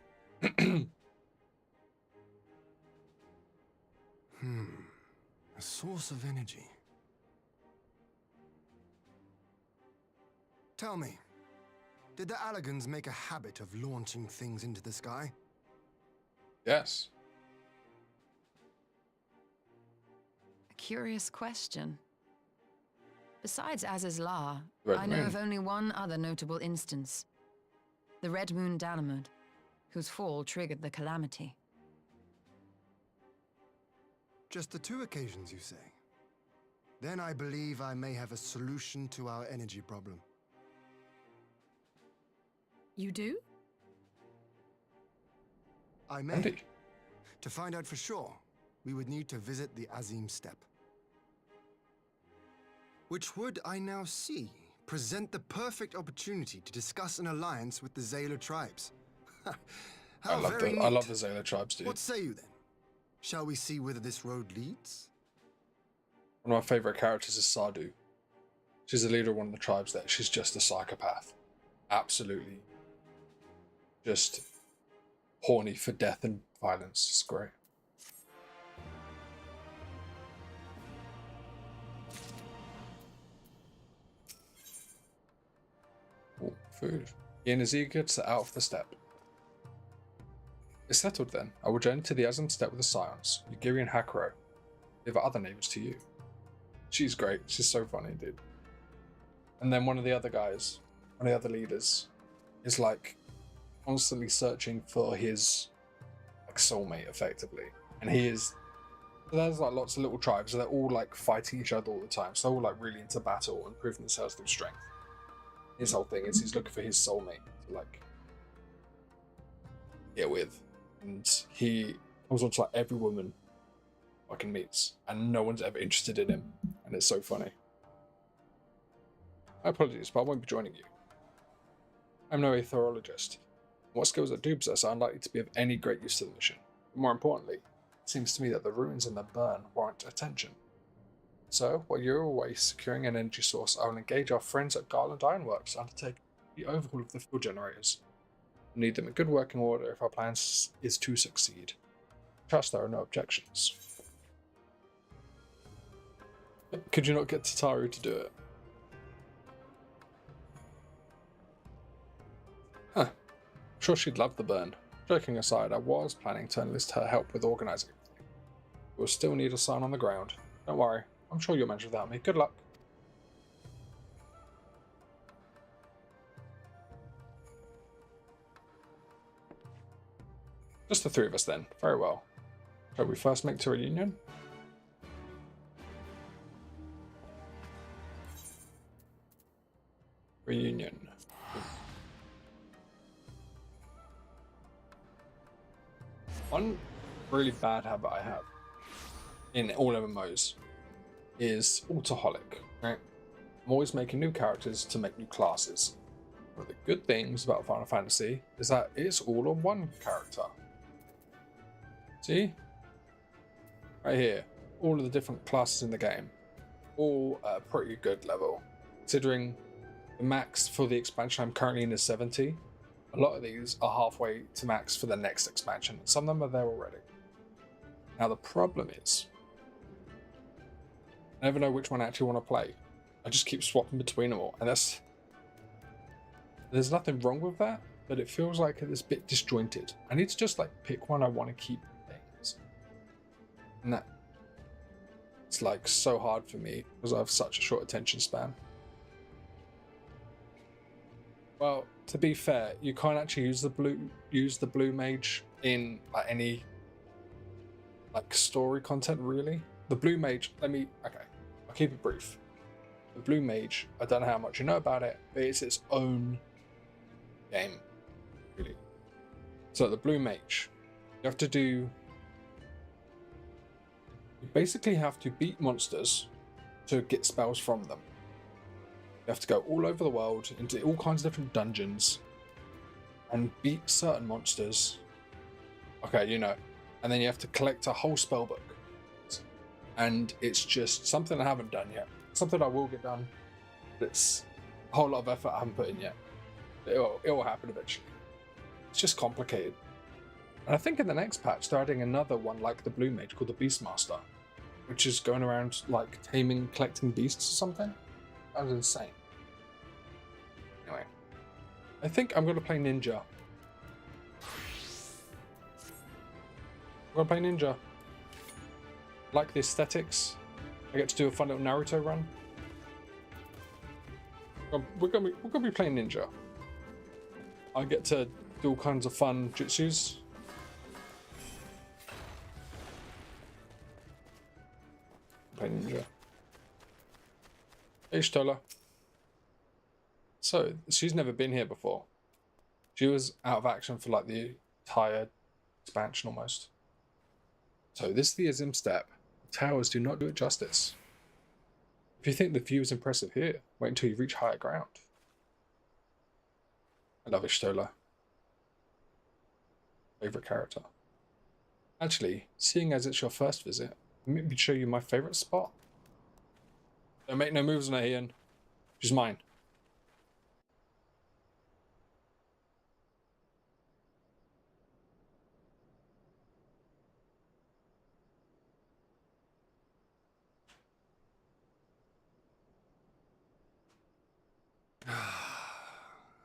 A source of energy. Tell me, did the Allagans make a habit of launching things into the sky? Yes. A curious question. Besides Azizlar, Red I know Moon. of only one other notable instance. The Red Moon Dalamud, whose fall triggered the calamity. Just the 2 occasions, you say? Then I believe I may have a solution to our energy problem. You do? I may. Indeed. To find out for sure, we would need to visit the Azim Steppe. Which would, I now see, present the perfect opportunity to discuss an alliance with the Zayla tribes. I love the Zayla tribes, dude. What say you then? Shall we see whether this road leads? One of my favourite characters is Sardu. She's the leader of one of the tribes there. She's just a psychopath. Absolutely. Just horny for death and violence. It's great. Ooh, food. Ian is eager to set out for the steppe. It's settled then. I will journey to the Azim Steppe with the Scions, Yugiri and Hakuro. Leave our other neighbours to you. She's great. She's so funny, dude. And then one of the other guys, one of the other leaders, is like constantly searching for his like soulmate, effectively. And he is. There's like lots of little tribes, so they're all like fighting each other all the time. So they're all like really into battle and proving themselves through strength. His whole thing is he's looking for his soulmate to like get with, and he comes on to like every woman fucking meets, and no one's ever interested in him, and it's so funny. My apologies, but I won't be joining you. I'm no aetherologist. What skills I do possess are unlikely to be of any great use to the mission. But more importantly, it seems to me that the ruins and the burn warrant attention. So, while you're away securing an energy source, I will engage our friends at Garland Ironworks to undertake the overhaul of the fuel generators. We need them in good working order if our plan is to succeed. Trust there are no objections. Could you not get Tataru to do it? Huh. I'm sure she'd love the burn. Joking aside, I was planning to enlist her help with organising everything. We'll still need a sign on the ground. Don't worry, I'm sure you'll manage without me. Good luck. Just the 3 of us then. Very well. Shall we first make to reunion? Reunion. One really bad habit I have in all MMOs is autoholic, right? I'm always making new characters to make new classes. One of the good things about Final Fantasy is that it's all on one character. See? Right here. All of the different classes in the game. All at a pretty good level. Considering the max for the expansion I'm currently in is 70. A lot of these are halfway to max for the next expansion. Some of them are there already. Now the problem is, I never know which one I actually want to play. I just keep swapping between them all, and there's nothing wrong with that, but it feels like it's a bit disjointed. I need to just like pick one I want to keep things. And that it's like so hard for me because I have such a short attention span. Well, to be fair, you can't actually use the blue mage in like any like story content really. The blue mage, I'll keep it brief. The blue mage, I don't know how much you know about it, but it's its own game, really. So the blue mage, you basically have to beat monsters to get spells from them. You have to go all over the world into all kinds of different dungeons and beat certain monsters Okay, you know. And then you have to collect a whole spell book. And it's just something I haven't done yet. Something I will get done. But it's a whole lot of effort I haven't put in yet. It will happen eventually. It's just complicated. And I think in the next patch they're adding another one like the Blue Mage called the Beastmaster, which is going around like taming, collecting beasts or something. That was insane. Anyway, I think I'm going to play Ninja. I'm going to play Ninja. Like the aesthetics. I get to do a fun little Naruto run. We're going to be playing Ninja. I get to do all kinds of fun jutsus. Play Ninja. Hey, Stola. So, she's never been here before. She was out of action for like the entire expansion almost. So, this is the Azim step. Towers do not do it justice. If you think the view is impressive here, wait until you reach higher ground. I love Ishtola. Favorite character. Actually, seeing as it's your first visit, let me show you my favorite spot. Don't make no moves on her, Ian. She's mine.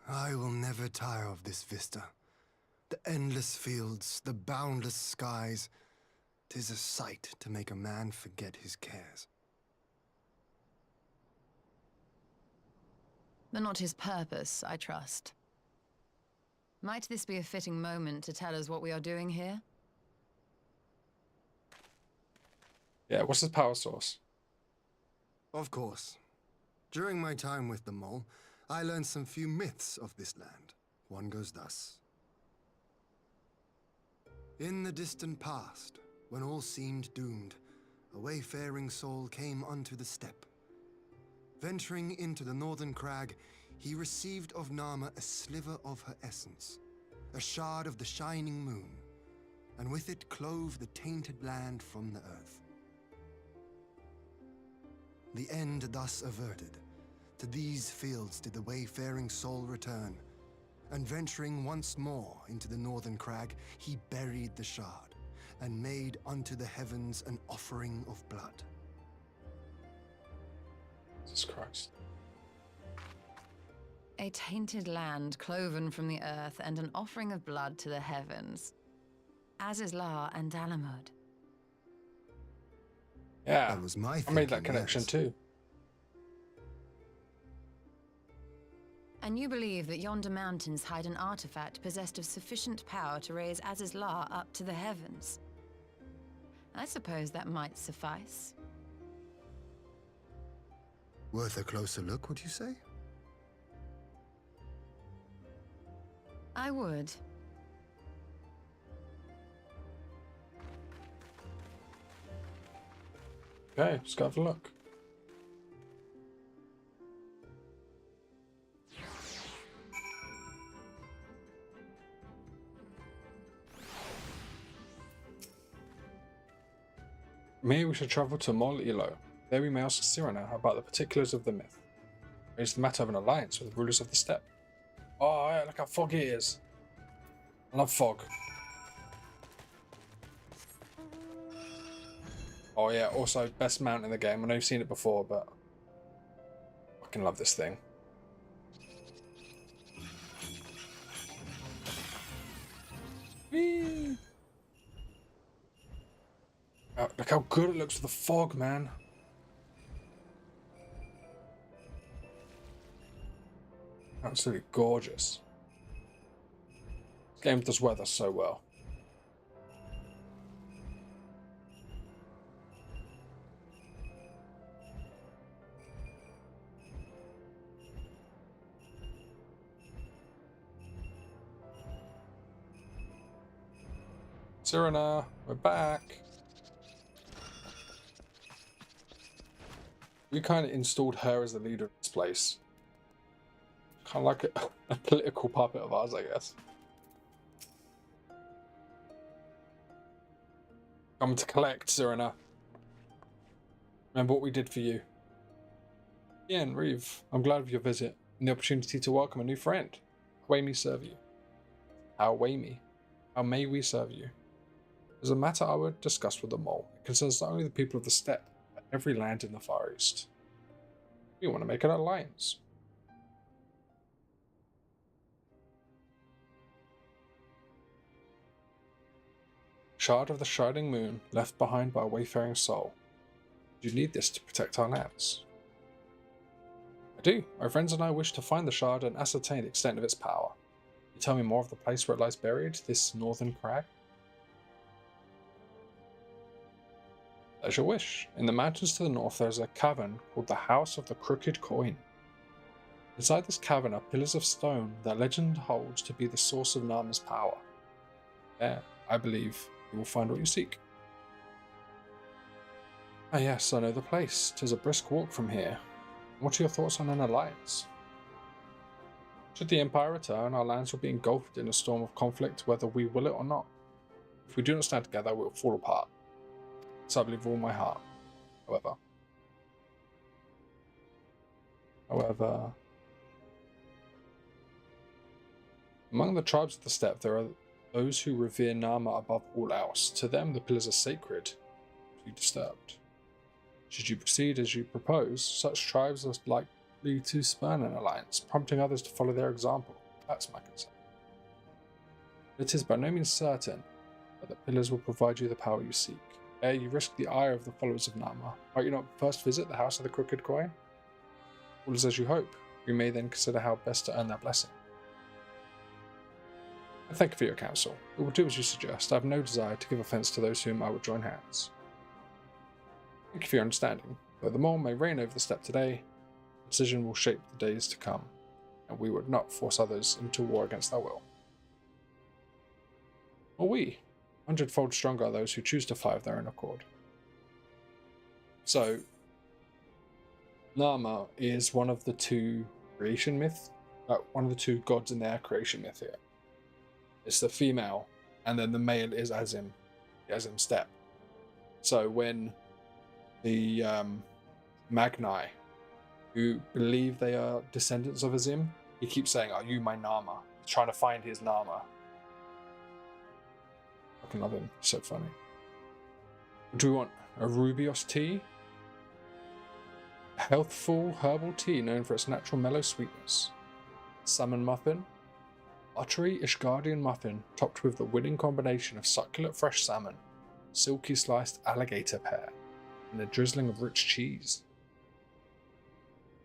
I will never tire of this vista. The endless fields, the boundless skies. 'Tis a sight to make a man forget his cares. But not his purpose, I trust. Might this be a fitting moment to tell us what we are doing here? Yeah, what's his power source? Of course. During my time with the mole, I learned some few myths of this land. One goes thus. In the distant past, when all seemed doomed, a wayfaring soul came unto the steppe. Venturing into the northern crag, he received of Nama a sliver of her essence, a shard of the shining moon, and with it clove the tainted land from the earth. The end thus averted, to these fields did the wayfaring soul return, and venturing once more into the northern crag, he buried the shard, and made unto the heavens an offering of blood. Jesus Christ. A tainted land cloven from the earth and an offering of blood to the heavens. Azizlar and Dalamud. Yeah, That was my I thinking, made that connection yes. too. And you believe that yonder mountains hide an artifact possessed of sufficient power to raise Azizlar up to the heavens. I suppose that might suffice. Worth a closer look, would you say? I would. Okay, just go have a look. Maybe we should travel to Mol Ilo. There we may ask Cyrano about the particulars of the myth. Raise the matter of an alliance with the rulers of the steppe. Oh, yeah, look how foggy it is. I love fog. Oh yeah, also best mount in the game. I know you've seen it before, but I fucking love this thing. Whee! Oh, look how good it looks with the fog, man. Absolutely gorgeous. This game does weather so well. Cyrano, we're back. We kind of installed her as the leader of this place. Kind of like a political puppet of ours, I guess. Come to collect, Serena. Remember what we did for you. Ian, Reeve, I'm glad of your visit and the opportunity to welcome a new friend. How may we serve you? How may we serve you? As a matter I would discuss with the mole, it concerns not only the people of the steppe, but every land in the Far East. We want to make an alliance. Shard of the shining moon, left behind by a wayfaring soul. You need this to protect our lands. I do. My friends and I wish to find the shard and ascertain the extent of its power. Can you tell me more of the place where it lies buried, this northern crag? As your wish. In the mountains to the north there is a cavern called the House of the Crooked Coin. Inside this cavern are pillars of stone that legend holds to be the source of Nama's power. There, I believe, you will find what you seek. Ah yes, I know the place. 'Tis a brisk walk from here. What are your thoughts on an alliance? Should the Empire return, our lands will be engulfed in a storm of conflict whether we will it or not. If we do not stand together, we will fall apart. So I believe with all my heart. However, among the tribes of the steppe there are those who revere Nama above all else. To them the pillars are sacred, to be disturbed. Should you proceed as you propose, such tribes are likely to spurn an alliance, prompting others to follow their example. That's my concern. It is by no means certain that the pillars will provide you the power you seek. Ere you risk the ire of the followers of Nama, might you not first visit the House of the Crooked Coin? All is as you hope. We may then consider how best to earn their blessing. I thank you for your counsel. We will do as you suggest. I have no desire to give offence to those whom I would join hands. Thank you for your understanding. Though the mole may reign over the steppe today, the decision will shape the days to come, and we would not force others into war against their will. Or we. 100-fold stronger are those who choose to fight of their own accord. So, Nama is one of the two creation myths, one of the two gods in their creation myth here. It's the female, and then the male is Azim, the Azim steppe. So when the Magni, who believe they are descendants of Azim, he keeps saying, "Are you my Nama?" He's trying to find his Nama. I fucking love him. So funny. Do we want a Rubios tea? A healthful herbal tea known for its natural mellow sweetness. Salmon muffin. Buttery Ishgardian muffin topped with the winning combination of succulent fresh salmon, silky sliced alligator pear, and a drizzling of rich cheese.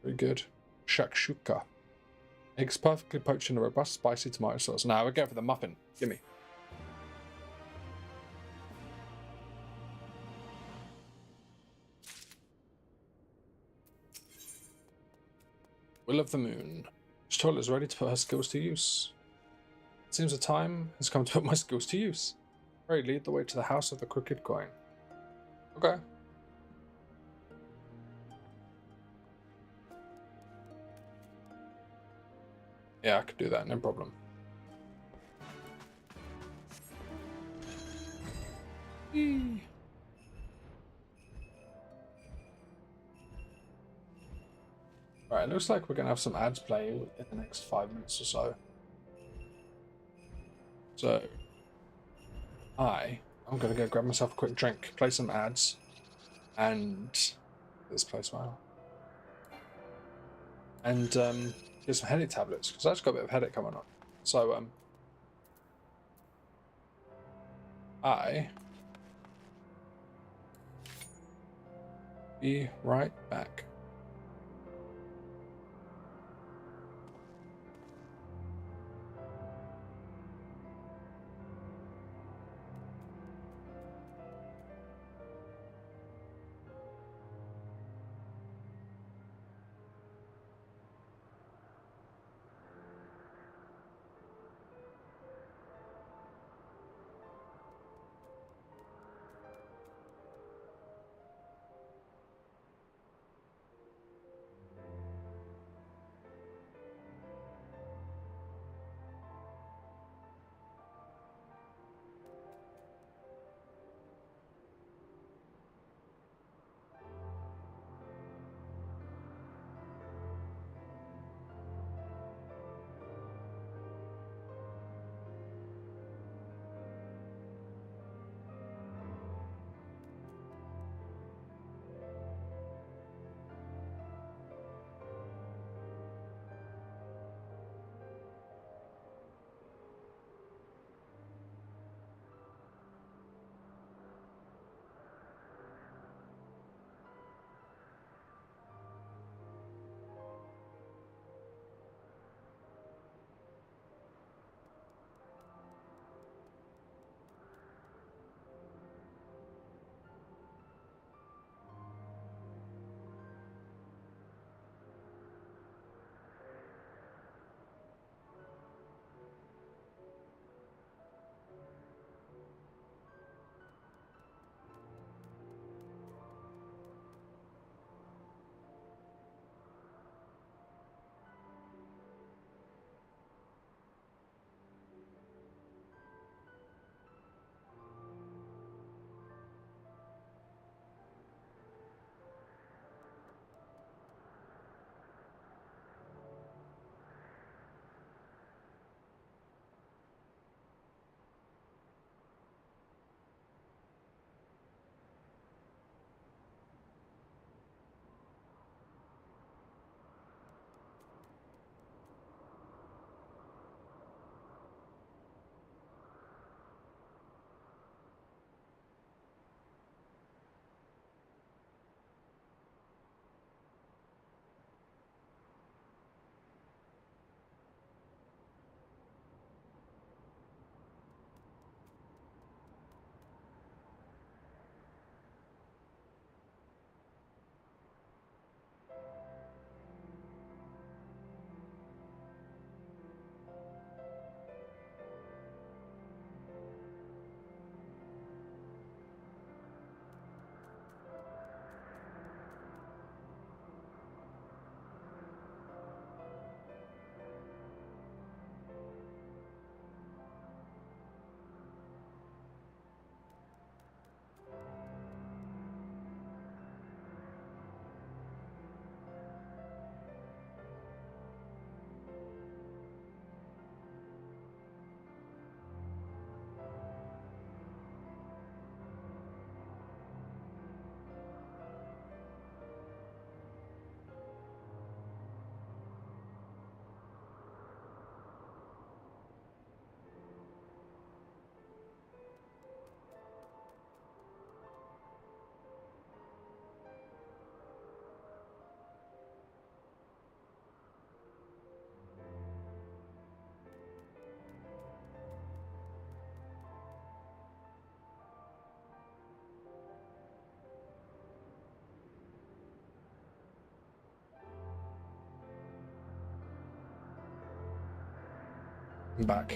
Very good. Shakshuka. Eggs perfectly poached in a robust spicy tomato sauce. Now we're going for the muffin. Gimme. Will of the Moon. Stoll is ready to put her skills to use. It seems the time has come to put my skills to use. Pray lead the way to the House of the Crooked Coin. Okay. Yeah, I could do that, no problem. Eee. Right, it looks like we're going to have some ads play in the next 5 minutes or so. So, I'm going to go grab myself a quick drink, play some ads, and this place well. And get some headache tablets, because I've just got a bit of headache coming on. So, be right back. I'm back.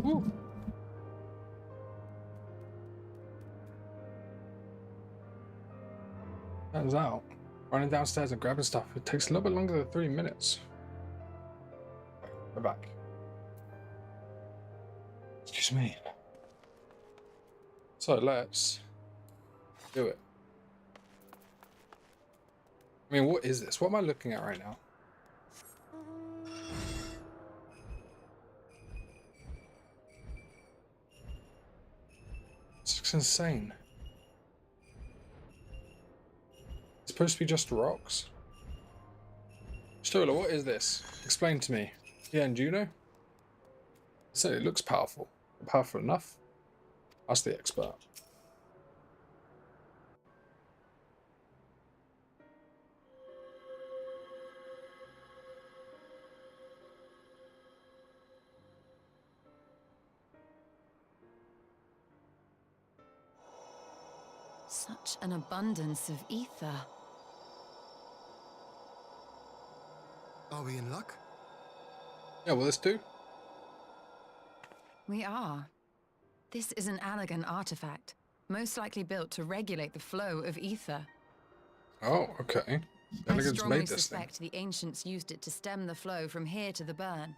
Woo. Turns out, running downstairs and grabbing stuff, it takes a little bit longer than 3 minutes. We're back. Excuse me. So let's do it. I mean, what is this? What am I looking at right now? This looks insane. It's supposed to be just rocks. Stola, what is this? Explain to me. Yeah, and Juno? So it looks powerful. Powerful enough? Ask the expert. Such an abundance of ether. Are we in luck? Yeah, will this do? We are. This is an Allegan artifact, most likely built to regulate the flow of ether. Oh, okay. I Elegance strongly made this thing. suspect the ancients used it to stem the flow from here to the burn.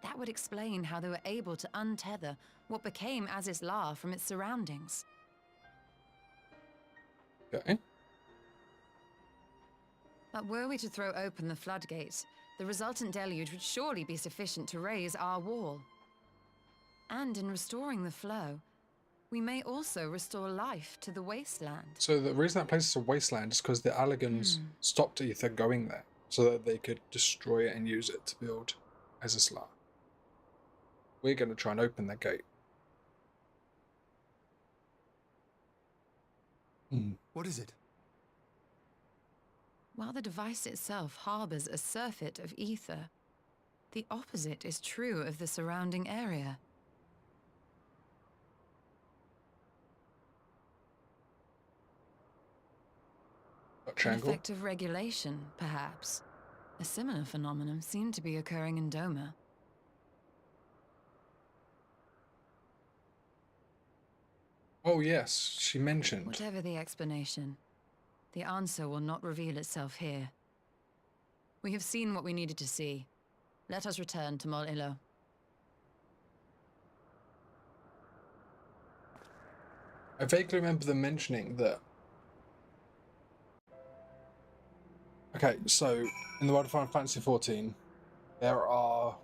That would explain how they were able to untether what became Azys La from its surroundings. Okay. But were we to throw open the floodgates, the resultant deluge would surely be sufficient to raise our wall. And in restoring the flow, we may also restore life to the wasteland. So the reason that place is a wasteland is because the Allegans stopped ether going there so that they could destroy it and use it to build Azys La. We're going to try and open that gate. What is it? While the device itself harbors a surfeit of ether, the opposite is true of the surrounding area. An Triangle. effect of regulation, perhaps. A similar phenomenon seemed to be occurring in Doma. Oh yes, she mentioned. Whatever the explanation, the answer will not reveal itself here. We have seen what we needed to see. Let us return to Mol Ilo. I vaguely remember them mentioning that. Okay, so in the world of Final Fantasy XIV, there are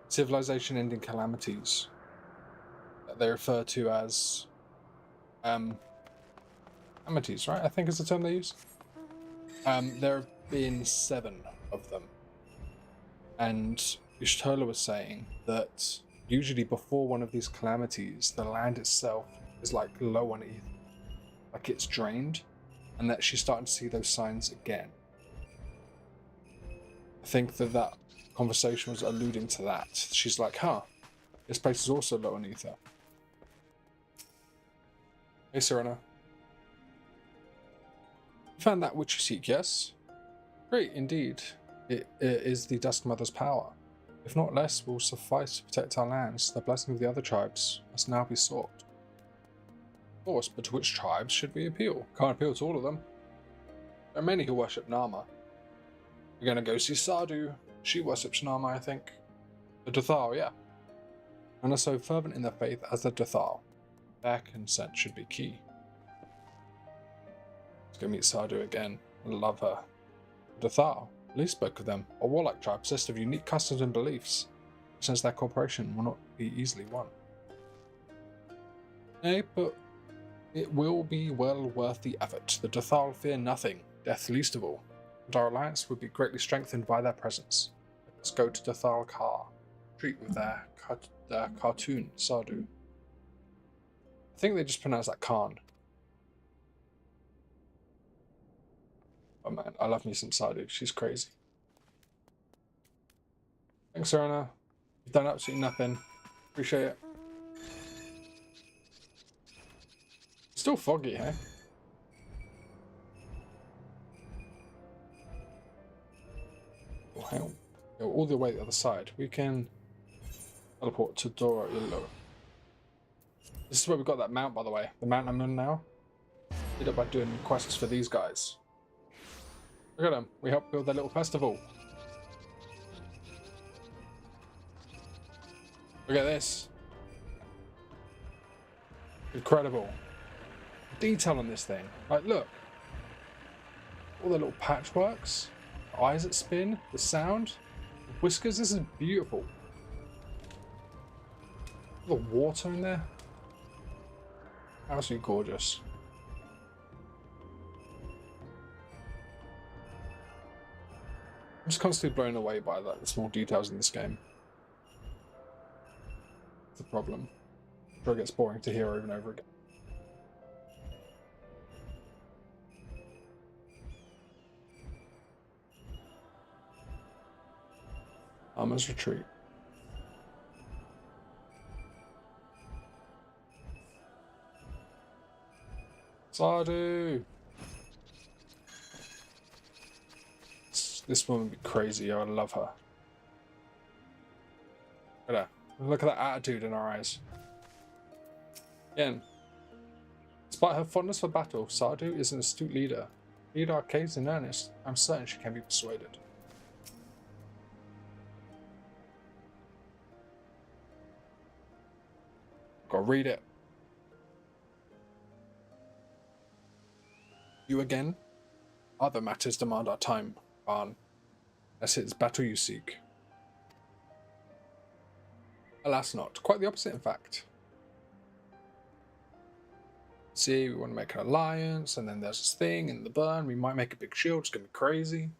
civilization-ending calamities that they refer to as calamities, right? I think is the term they use. There have been 7 of them, and Y'shtola was saying that usually before one of these calamities, the land itself is like low on ether, like it's drained, and that she's starting to see those signs again. I think that conversation was alluding to that. She's like, huh, this place is also low on ether. Hey, Serena. You found that which you seek, yes? Great, indeed. It is the Dusk Mother's power. If not less, will suffice to protect our lands. The blessing of the other tribes must now be sought. Of course, but to which tribes should we appeal? Can't appeal to all of them. There are many who worship Nama. We're gonna go see Sardu. She worships Nama, I think. The Dathal, yeah. And are so fervent in their faith as the Dathal. Their consent should be key. Let's go meet Sardu again. I love her. The Dathal, at least spoke of them, a warlike tribe possessed of unique customs and beliefs, since their cooperation will not be easily won. Nay, but it will be well worth the effort. The Dathal fear nothing, death least of all, and our alliance would be greatly strengthened by their presence. Let's go to Dathal Kar, treat with their cartoon, Sardu. I think they just pronounce that Khan. Oh man, I love me some Sardu. She's crazy. Thanks, Serena. You've done absolutely nothing. Appreciate it. Still foggy, eh? Oh, hell. Go all the way to the other side. We can Teleport to Dora Illo. This is where we got that mount, by the way. The mount I'm on now. Did it by doing quests for these guys. Look at them. We helped build their little festival. Look at this. Incredible. Detail on this thing. Like, look. All the little patchworks. The eyes that spin. The sound. The whiskers. This is beautiful. The water in there. Absolutely gorgeous. I'm just constantly blown away by the small details in this game. It's a problem. I'm sure it gets boring to hear over and over again. Armor's Retreat. Sardu! This woman would be crazy. I love her. Look at her. Look at that attitude in her eyes. Again, despite her fondness for battle, Sardu is an astute leader. Lead arcades in earnest. I'm certain she can be persuaded. Gotta read it. You again? Other matters demand our time, Arn. As it is battle you seek. Alas not. Quite the opposite, in fact. See, we want to make an alliance, and then there's this thing in the burn. We might make a big shield. It's going to be crazy.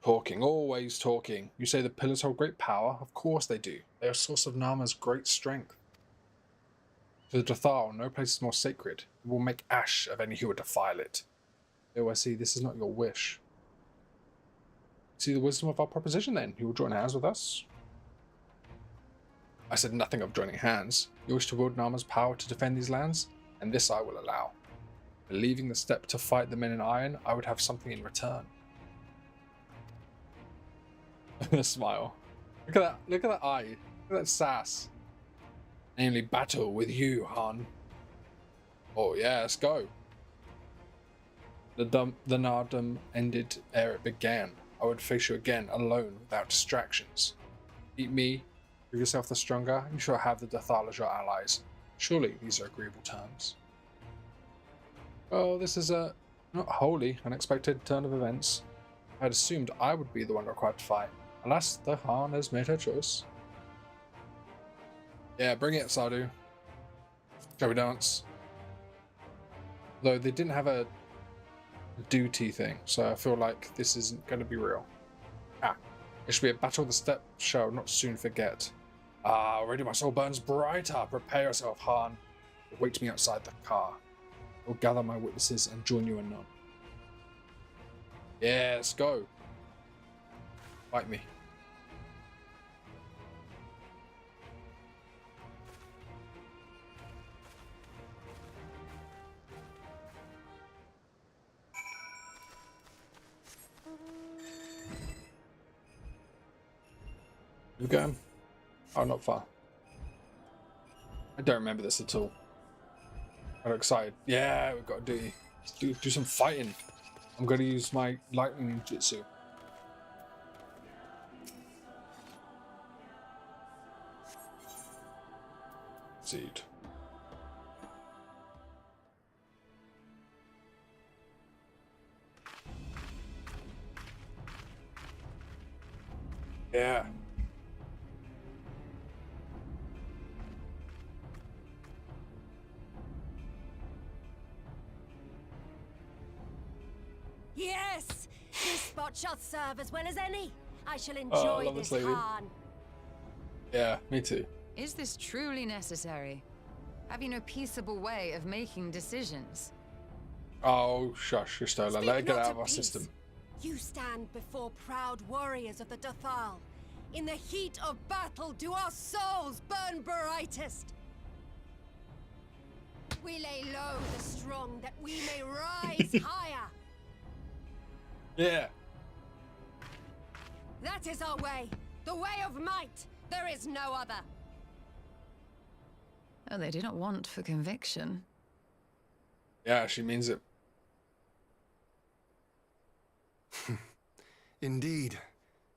Talking. Always talking. You say the pillars hold great power? Of course they do. They are a source of Nama's great strength. To the Dathal, no place is more sacred. It will make ash of any who would defile it. Oh, I see. This is not your wish. See the wisdom of our proposition, then. You will join hands with us? I said nothing of joining hands. You wish to wield Nama's power to defend these lands? And this I will allow. But leaving the step to fight the men in iron, I would have something in return. The smile. Look at that. Look at that eye. Look at that sass. Namely, battle with you, Han. Oh yeah, let's go. The Nardum ended ere it began. I would face you again, alone, without distractions. Beat me, prove yourself the stronger, you shall have the Dathal as your allies. Surely these are agreeable terms. Oh, this is a not wholly unexpected turn of events. I had assumed I would be the one required to fight. Alas, the Han has made her choice. Yeah, bring it, Sardu. Shall we dance? Though they didn't have a duty thing, so I feel like this isn't going to be real. It should be a battle the steppe shall not soon forget. Already my soul burns brighter. Prepare yourself, Han. Wait me outside the car. I'll gather my witnesses and join you anon. Yeah, let's go. Fight me. You going? Oh, not far. I don't remember this at all. I'm excited. Yeah, we've got to do some fighting. I'm going to use my lightning jutsu. Seed. Yeah. Yes! This spot shall serve as well as any. I shall enjoy this, Han. Yeah, me too. Is this truly necessary? Have you no peaceable way of making decisions? Oh, shush, Yustola. Let it get out of our system. You stand before proud warriors of the Dathal. In the heat of battle do our souls burn brightest. We lay low the strong that we may rise higher. Yeah. That is our way. The way of might. There is no other. Oh, they do not want for conviction. Yeah, she means it. Indeed.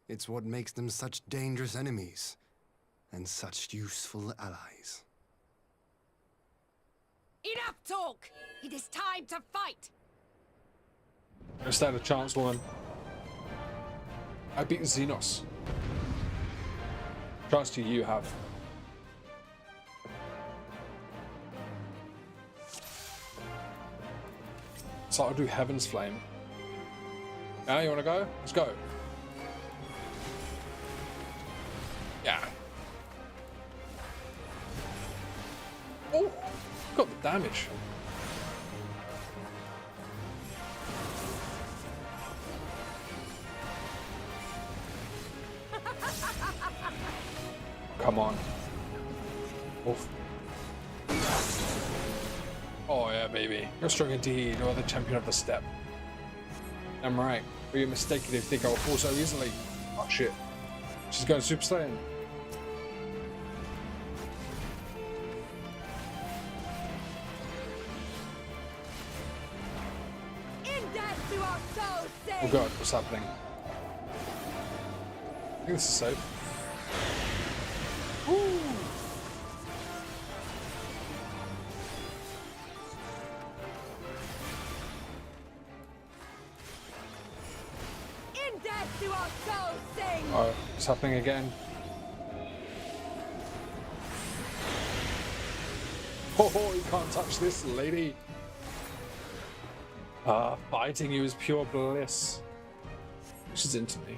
It's what makes them such dangerous enemies. And such useful allies. Enough talk! It is time to fight! Don't stand a chance, woman. I beat Xenos. Chance do you have? So I'll do Heaven's Flame. Now you wanna go? Let's go. Yeah. Oh, got the damage. Come on. Oof. Oh yeah, baby. You're strong indeed. You're the champion of the steppe. I'm right. But you're mistaken if you think I will fall so easily. Oh shit. She's going Super Saiyan. In death to our souls, Oh god, what's happening? I think this is safe. Woo! In death to our souls, sing! Oh, it's happening again. Oh, you can't touch this, lady. Fighting you is pure bliss. She's into me.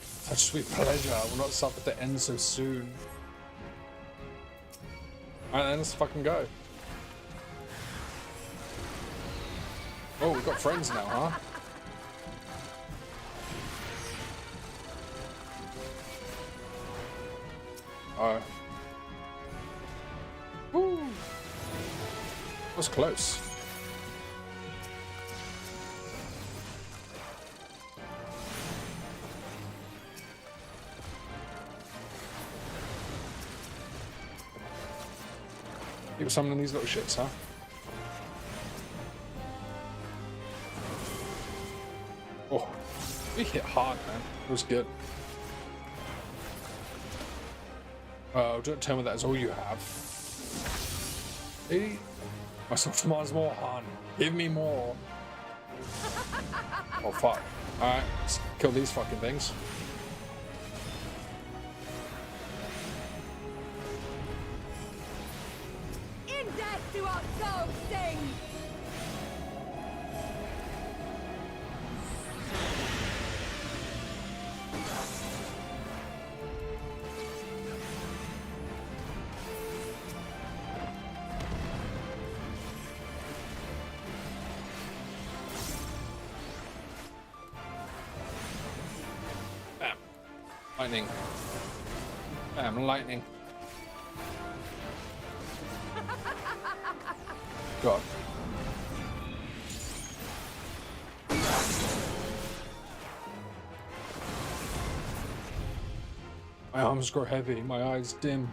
Such sweet pleasure. I will not suffer to end so soon. Alright then, let's fucking go. Oh, we've got friends now, huh? Oh. Woo! That was close. Keep summoning these little shits, huh? Oh, we hit hard, man. It was good. Oh, don't tell me that is all you have. Lady, myself demands more, Han. Give me more. Oh, fuck. Alright, let's kill these fucking things. In death to our souls, sing! Bam. Lightning. Bam, lightning. God. My arms grow heavy, my eyes dim.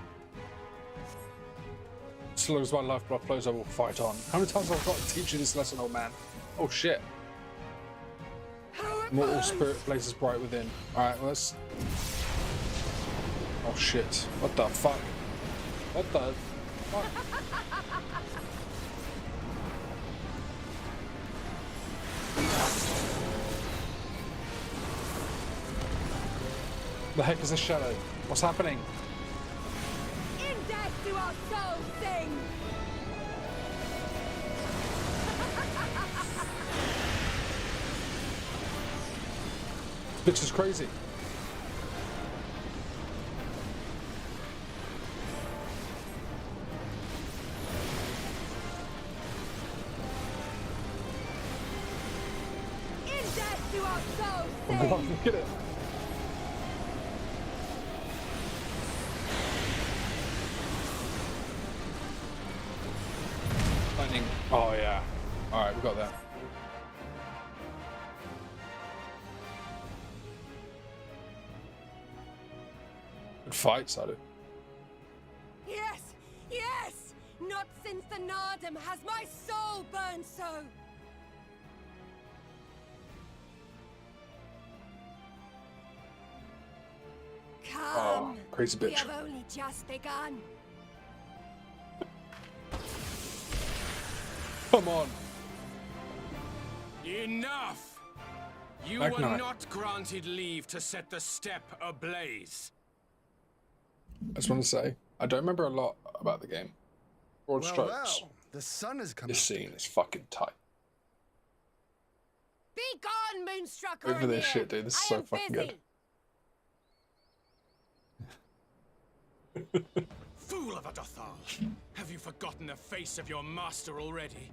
Slow as my lifeblood flows, I will fight on. How many times have I got to teach you this lesson, old man? Oh shit. Mortal spirit blazes bright within. Alright, let's... Oh shit. What the fuck? What the fuck? The heck is a shadow? What's happening? In death to our souls, sing! This bitch is crazy. In death to our souls, Oh sing! god, look at it. Lightning. Oh yeah. Alright, we got that. fight, Sadu. Yes! Yes! Not since the Nardum has my soul burned so! Oh, Come! crazy We bitch. have only just begun. Come on. Enough! You Back were night. not granted leave to set the steppe ablaze. I just want to say, I don't remember a lot about the game. Broad Well, strokes. well, the sun has come This up. scene is fucking tight. Be gone, Moonstruck Over this Oronir! shit, dude. This is I so am fucking busy. good. Fool of a Dothal! Have you forgotten the face of your master already?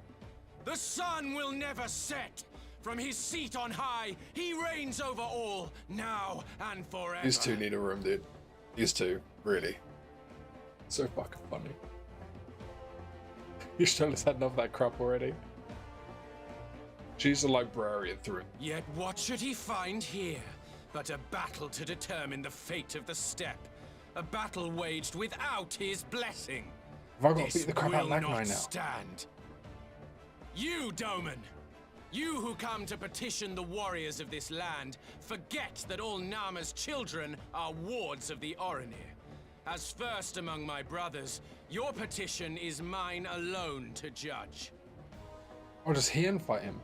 The sun will never set! From his seat on high, he reigns over all, now and forever. These two need a room, dude. These two, really. So fucking funny. You should have had enough of that crap already. She's a librarian through. Yet what should he find here? But a battle to determine the fate of the steppe. A battle waged without his blessing. Have I got to This beat the crap out of will Magni not now? stand. You, Doman! You who come to petition the warriors of this land, forget that all Nama's children are wards of the Oronir. As first among my brothers, your petition is mine alone to judge. Or does Hien fight him?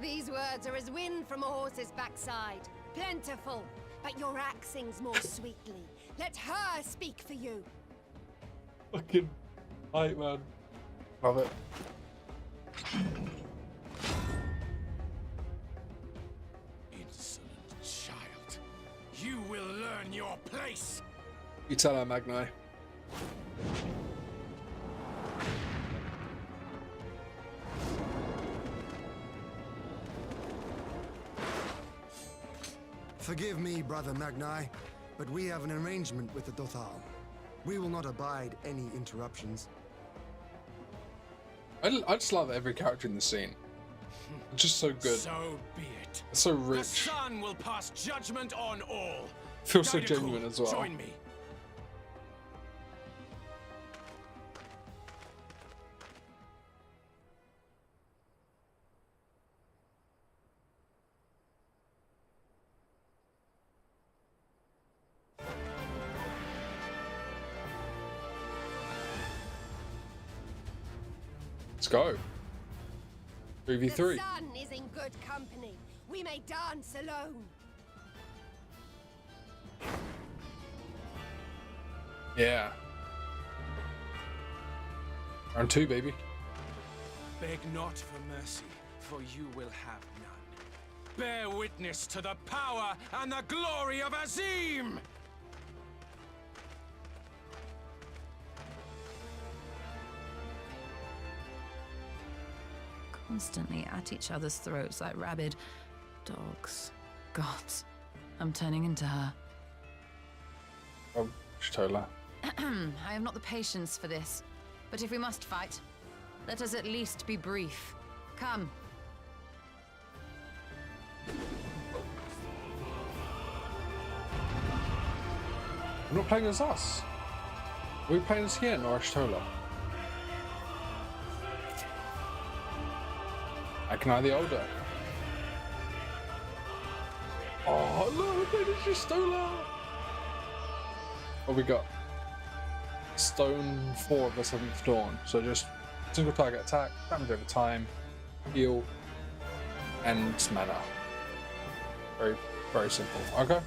These words are as wind from a horse's backside. Plentiful, but your axe sings more sweetly. Let her speak for you. Fucking hype, man. Love it. Insolent child. You will learn your place. You tell her, Magni. Forgive me, Brother Magni, but we have an arrangement with the Dothal. We will not abide any interruptions. I just love every character in the scene. It's just so good. So be it. It's so The rich. sun will pass judgment on all. Feels so Daidaku, genuine as well. Join me. Let's go. The 3v3. sun is in good company. We may dance alone. Yeah. Round 2, baby. Beg not for mercy, for you will have none. Bear witness to the power and the glory of Azim! Constantly at each other's throats like rabid dogs. Gods, I'm turning into her. Oh, Shtola. I have not the patience for this. But if we must fight, let us at least be brief. Come. We're not playing as us. Are we playing as Hien or Shtola? Magni the older. Oh, look, we're playing as Shtola. What we got? Stone 4 of the 7th Dawn. So just single target attack, damage over time, heal, and mana. Very, very simple. Okay.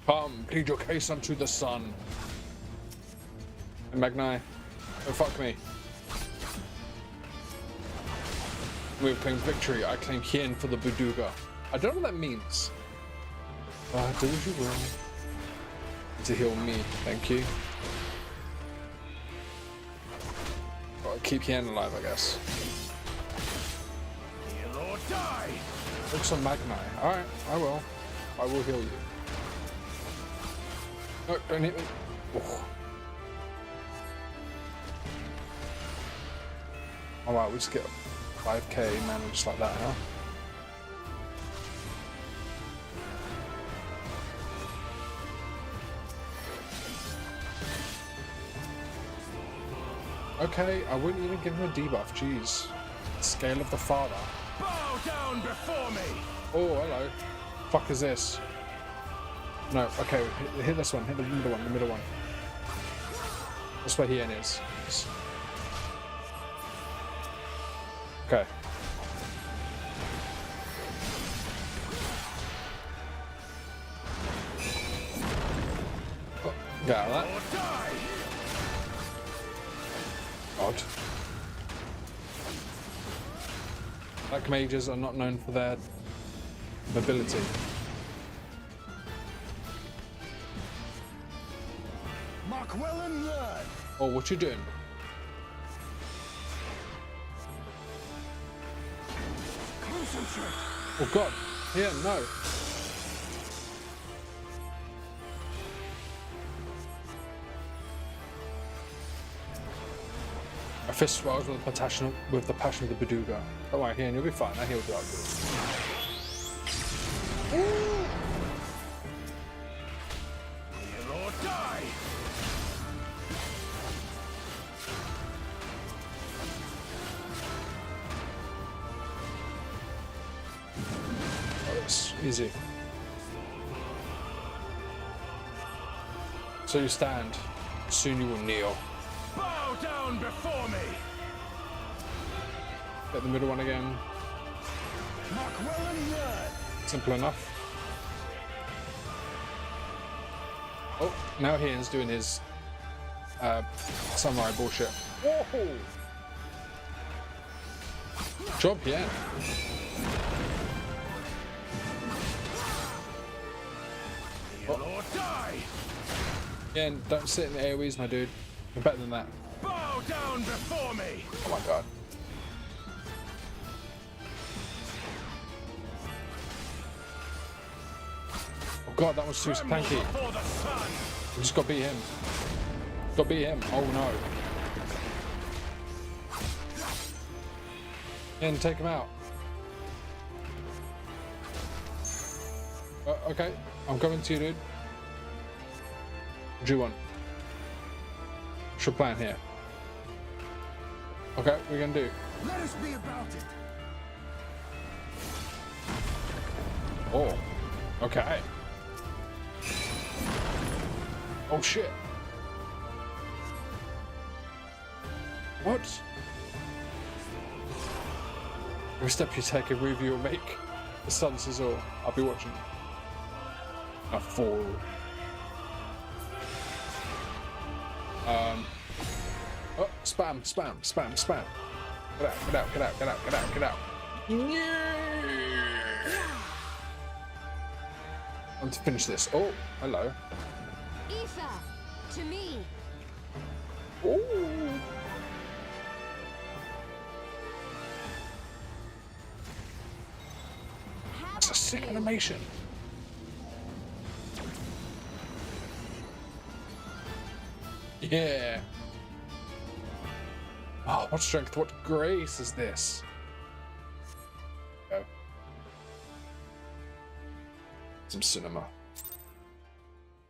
Come, plead your case unto the sun. And Magni, oh fuck me. We claim victory. I claim Hien for the Buduga. I don't know what that means. Do as you will. To heal me, thank you. Gotta keep Hien alive, I guess. Heal or die! Focus on Magni. Alright, I will. I will heal you. No, don't hit me. Oh. Alright, we skip. 5k man, just like that, huh? Okay, I wouldn't even give him a debuff, jeez. Scale of the Father. Bow down before me! Oh, hello. Fuck is this? No, okay, hit this one, hit the middle one, the middle one. That's where Hien is. Okay. Oh, get out of that. Odd. Black mages are not known for their mobility. Oh, what you doing? Concentrate. Oh god, yeah, no. A fist swells with the passion of the Beduga. Don't worry, Hien, you'll be fine. I healed you afterwards. Heal or die! Oh, it's easy. So you stand. Soon you will kneel. Bow down before me! Get the middle one again. Simple enough. Oh, now Hien's doing his samurai bullshit. Whoa! Job, Hien. Heal or die! Hien, don't sit in the AoEs, my dude. You're better than that. Bow down before me! Oh my god. Oh god, that was too tanky. For the sun! We just got beat him. Got beat him. Oh no. Hien, take him out. Okay, I'm coming to you, dude. What do you want? What's your plan here? Okay, what are we gonna do? Let us be about it. Oh, okay. Oh shit. What? Every step you take, every move you'll make. The sun says all. I'll be watching. A fool. Oh, spam, spam, spam, spam. Get out, get out, get out, get out, get out, get out. I want to finish this. Oh, hello. Aoife, to me. Ooh. That's a sick animation. Yeah. Oh, what strength, what grace is this? Oh. Some cinema.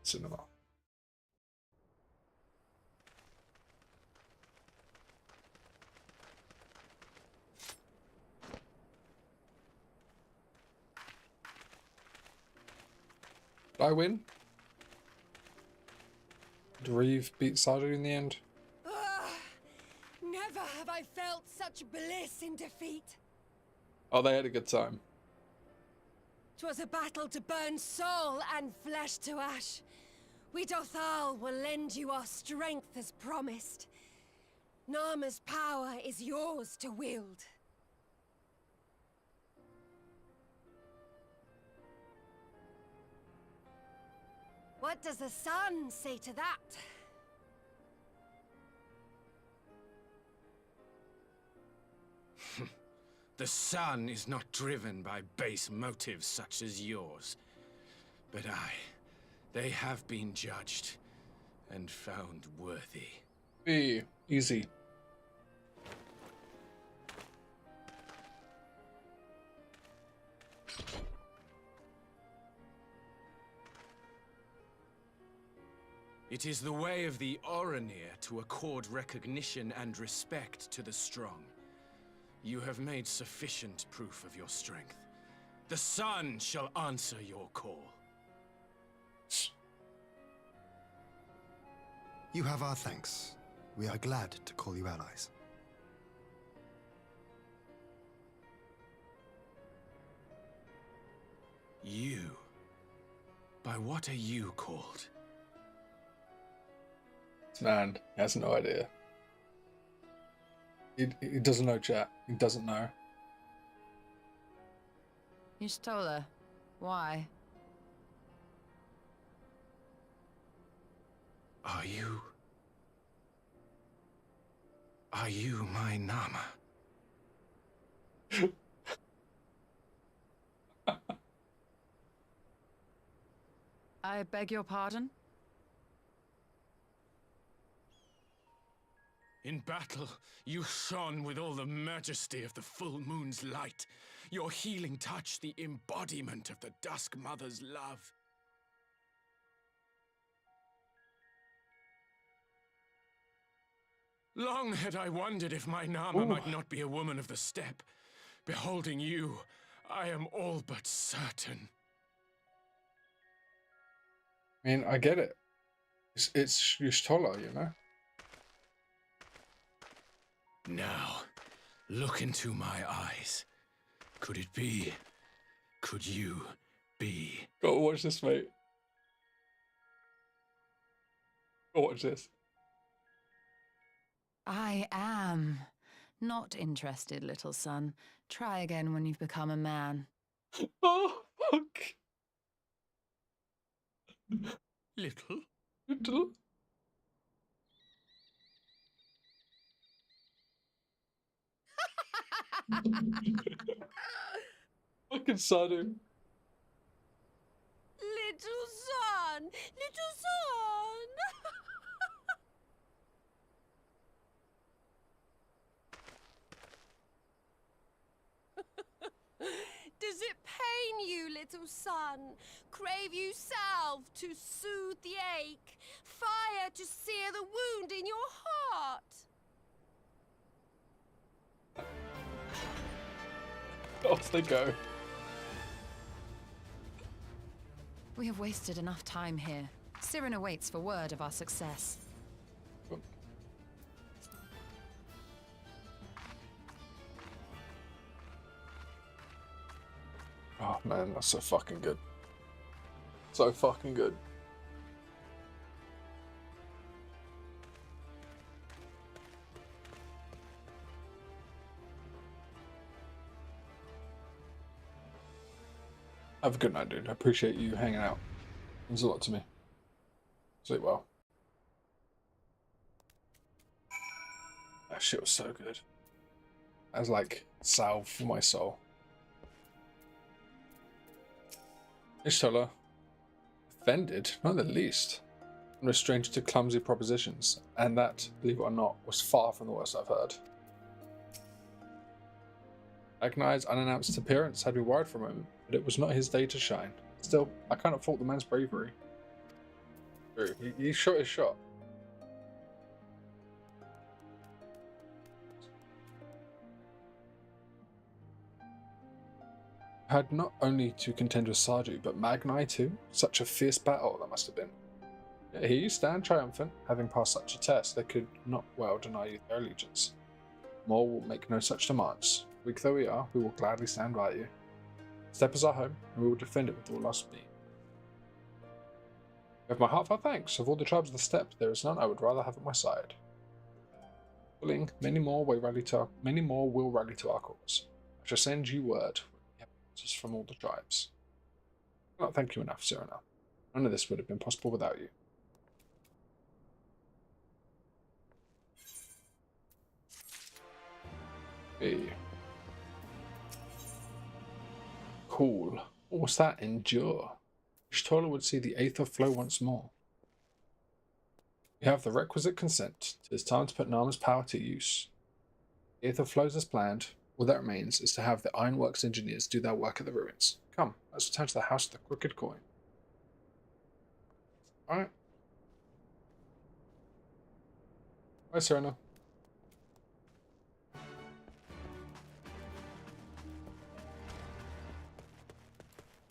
Cinema. Did I win? Did Reeve beat Sardu in the end? Never have I felt such bliss in defeat. Oh, they had a good time. 'Twas a battle to burn soul and flesh to ash. We Dothal will lend you our strength as promised. Narma's power is yours to wield. What does the sun say to that? The sun is not driven by base motives such as yours. But they have been judged and found worthy. Easy. It is the way of the Orinir to accord recognition and respect to the strong. You have made sufficient proof of your strength. The sun shall answer your call. You have our thanks. We are glad to call you allies. You? By what are you called? This man has no idea. He doesn't know, chat. He doesn't know. Y'shtola, why? Are you my Nama? I beg your pardon? In battle, you shone with all the majesty of the full moon's light. Your healing touch, the embodiment of the Dusk Mother's love. Long had I wondered if my Nama might not be a woman of the steppe. Beholding you, I am all but certain. I mean, I get it. It's Y'shtola, you know? Now, look into my eyes. Could it be? Could you be? Gotta watch this, mate. Gotta watch this. I am. Not interested, little son. Try again when you've become a man. Oh, fuck. Little? Little. Fucking Sadu. Little son! Little son! Does it pain you, little son? Crave you salve to soothe the ache? Fire to sear the wound in your heart? Off they go. We have wasted enough time here. Siren awaits for word of our success. Oh man, that's so fucking good. So fucking good. Have a good night, dude. I appreciate you hanging out. It means a lot to me. Sleep well. That shit was so good. As like salve for my soul. Y'shtola, offended, not the least. I'm a stranger to clumsy propositions, and that, believe it or not, was far from the worst I've heard. Agnai's unannounced appearance had me worried for a moment, but it was not his day to shine. Still, I cannot fault the man's bravery. True, he shot his shot. Had not only to contend with Sardu, but Magnai too. Such a fierce battle that must have been. Yet here you stand triumphant, having passed such a test, they could not well deny you their allegiance. More will make no such demands. Weak though we are, we will gladly stand by you. Steppe is our home, and we will defend it with all our speed. You have my heartfelt thanks. Of all the tribes of the steppe, there is none I would rather have at my side. Willing, many more will rally to our cause. I shall send you word just from all the tribes. I cannot thank you enough, Cyrano. None of this would have been possible without you. Hey. Cool. What was that? Endure. Y'shtola would see the Aether flow once more. You have the requisite consent. It is time to put Nama's power to use. The Aether flows as planned. All that remains is to have the Ironworks engineers do their work at the ruins. Come, let's return to the House of the Crooked Coin. Alright. Bye, Serena.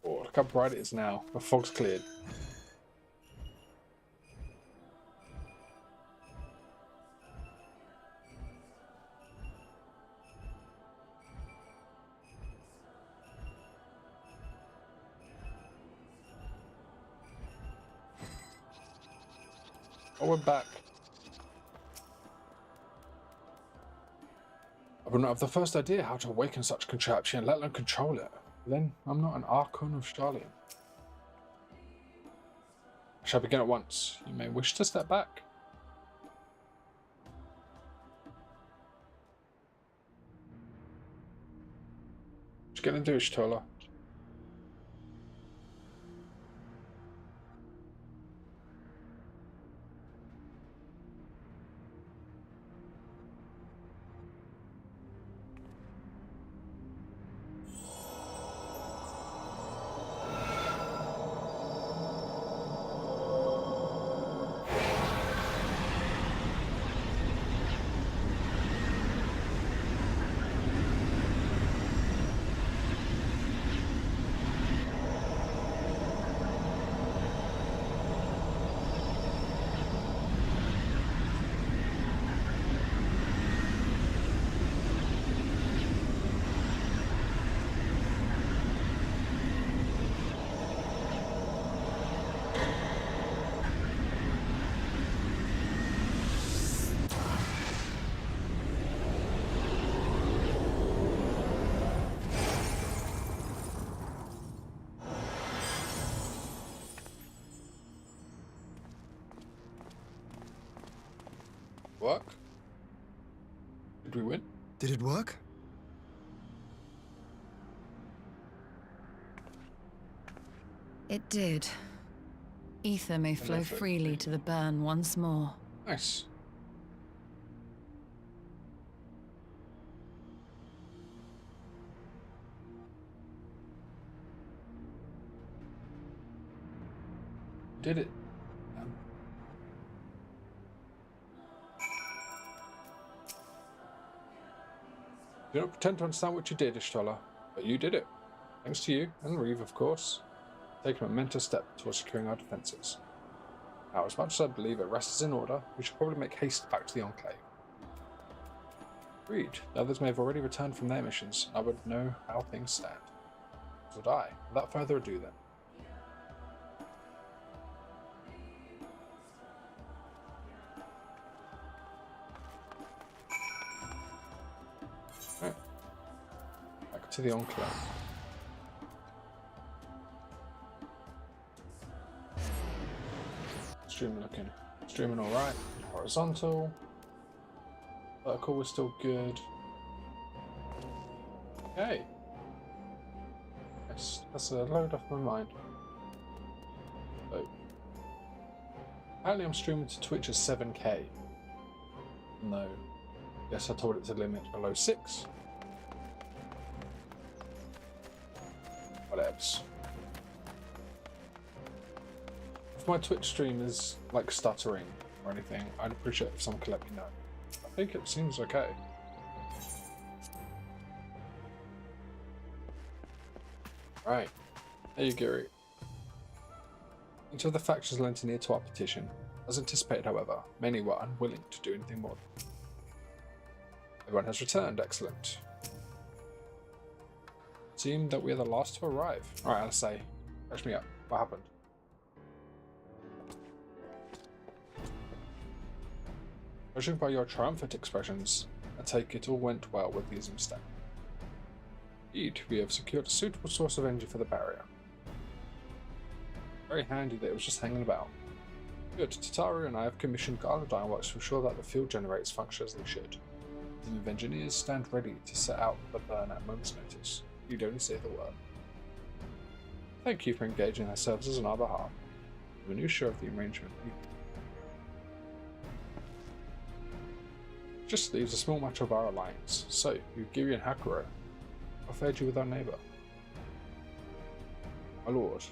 Oh, look how bright it is now. The fog's cleared. Oh, we're back. I would not have the first idea how to awaken such contraption, let alone control it. Then I'm not an Archon of Sharlayan. I shall begin at once. You may wish to step back. What you gonna do, Shtola? Work? Did we win? Did it work? It did. Ether may flow freely to the burn once more. Nice. Did it? Do not pretend to understand what you did, Ishtola, but you did it. Thanks to you, and Reeve, of course, taking a momentous step towards securing our defences. Now, as much as I believe it rests in order, we should probably make haste back to the Enclave. Agreed. The others may have already returned from their missions, and I would know how things stand. So would I. Without further ado, then. Right. Back to the Enclave. Stream looking. Streaming alright. Horizontal. Vertical was still good. Okay. Yes, that's a load off my mind. So, apparently I'm streaming to Twitch at 7K. No. Yes, I told it to limit below 6. Whatevs. If my Twitch stream is like stuttering or anything, I'd appreciate if someone could let me know. I think it seems okay. Right. There you go. Each of the factions lent an ear to our petition. As anticipated, however, many were unwilling to do anything more. Everyone has returned. Excellent. It seemed that we are the last to arrive. Alright, I'll say. Catch me up. What happened? Judging by your triumphant expressions, I take it all went well with these instead. Indeed, we have secured a suitable source of energy for the barrier. Very handy that it was just hanging about. Good, Tataru and I have commissioned Gala Ironworks to ensure that the field generators function as they should. The team of engineers stand ready to set out the burn at a moment's notice. You'd only say the word. Thank you for engaging their services on our behalf. We were sure of the arrangement. Just leaves a small matter of our alliance. So, Yugiri and Hakuro, how fared you with our neighbour? My lord,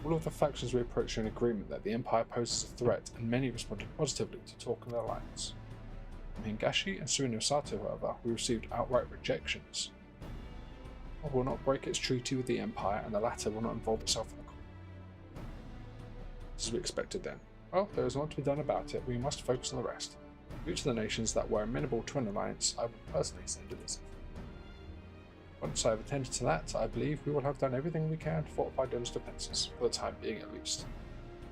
all of the factions we approached are in agreement that the Empire poses a threat, and many responded positively to talk of the alliance. From Hingashi and Suino Sato, however, we received outright rejections. One will not break its treaty with the Empire, and the latter will not involve itself in the conflict. As we expected then. Well, there is not to be done about it. We must focus on the rest. Each of the nations that were amenable to an alliance, I will personally send a visit. Once I have attended to that, I believe we will have done everything we can to fortify Dome's defences, for the time being at least.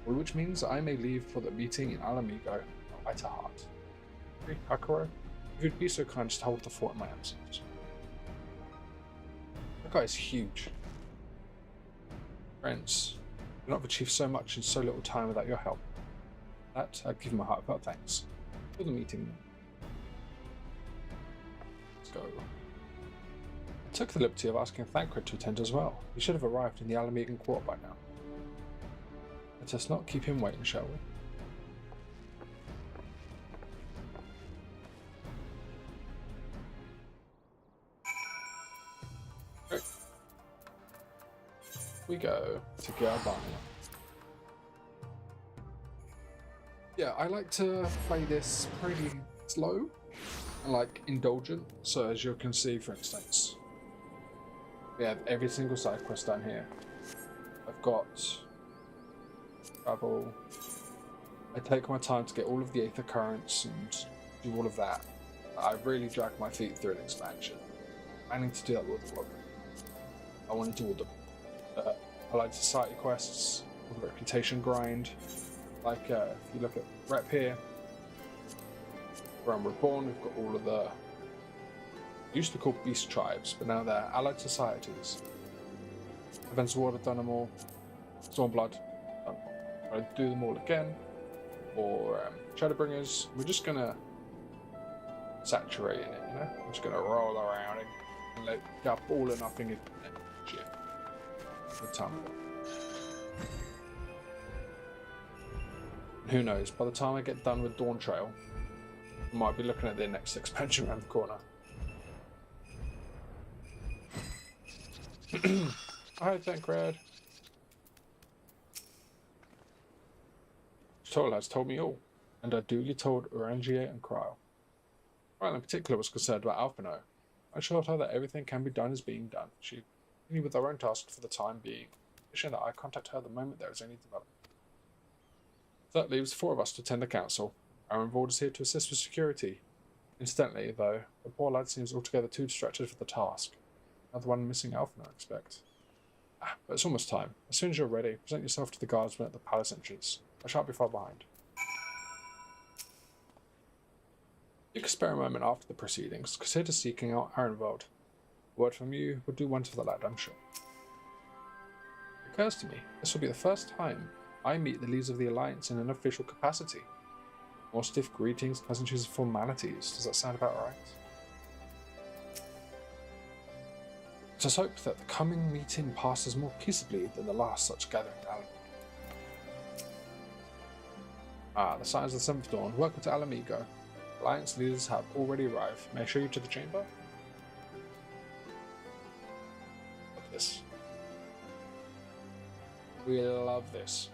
All which means I may leave for the meeting in Alamigo, a lighter heart. Hakuro, if you'd be so kind as to hold the fort in my absence. That guy is huge. Friends, I not have achieved so much in so little time without your help. That I give my heartfelt thanks. For the meeting. Let's go. I took the liberty of asking Thancred to attend as well. He should have arrived in the Alamegan Court by now. Let us not keep him waiting, shall we? Right. We go to Garbania. Yeah, I like to play this pretty slow and like indulgent. So as you can see, for instance, we have every single side quest down here. I've got travel. I take my time to get all of the Aether Currents and do all of that. I really drag my feet through an expansion. I need to do that with all of them. I want to do all the Allied Society quests, all the reputation grind. Like, if you look at Rep here, where I'm reborn, we've got all of the used to be called Beast Tribes, but now they're Allied Societies. Events Ward, I've done them all. Stormblood, done them all. I'll do them all again. Or Shadowbringers, we're just gonna saturate in it, you know? We're just gonna roll around and let up all or nothing in shit. Good time. Who knows, by the time I get done with Dawn Trail, I might be looking at the next expansion around the corner. Hi, Thancred. Stoll has told me all, and I duly told Orangier and Cryle. Cryle in particular was concerned about Alphino. I assured her that everything can be done as being done. She continued with her own task for the time being, wishing that I contact her the moment there is any development. That leaves 4 of us to attend the council. Aaron Vord is here to assist with security. Incidentally, though, the poor lad seems altogether too distracted for the task. Another one missing Alphino, I expect. But it's almost time. As soon as you're ready, present yourself to the guardsmen at the palace entrance. I shan't be far behind. You can spare a moment after the proceedings. Consider seeking out Arenvald. A word from you would do wonders for the lad, I'm sure. It occurs to me, this will be the first time I meet the leaders of the Alliance in an official capacity. More stiff greetings, pleasantries, and formalities. Does that sound about right? Let us hope that the coming meeting passes more peaceably than the last such gathering in Alamigo. The signs of the 7th Dawn. Welcome to Alamigo. Alliance leaders have already arrived. May I show you to the chamber? Look at this. We love this.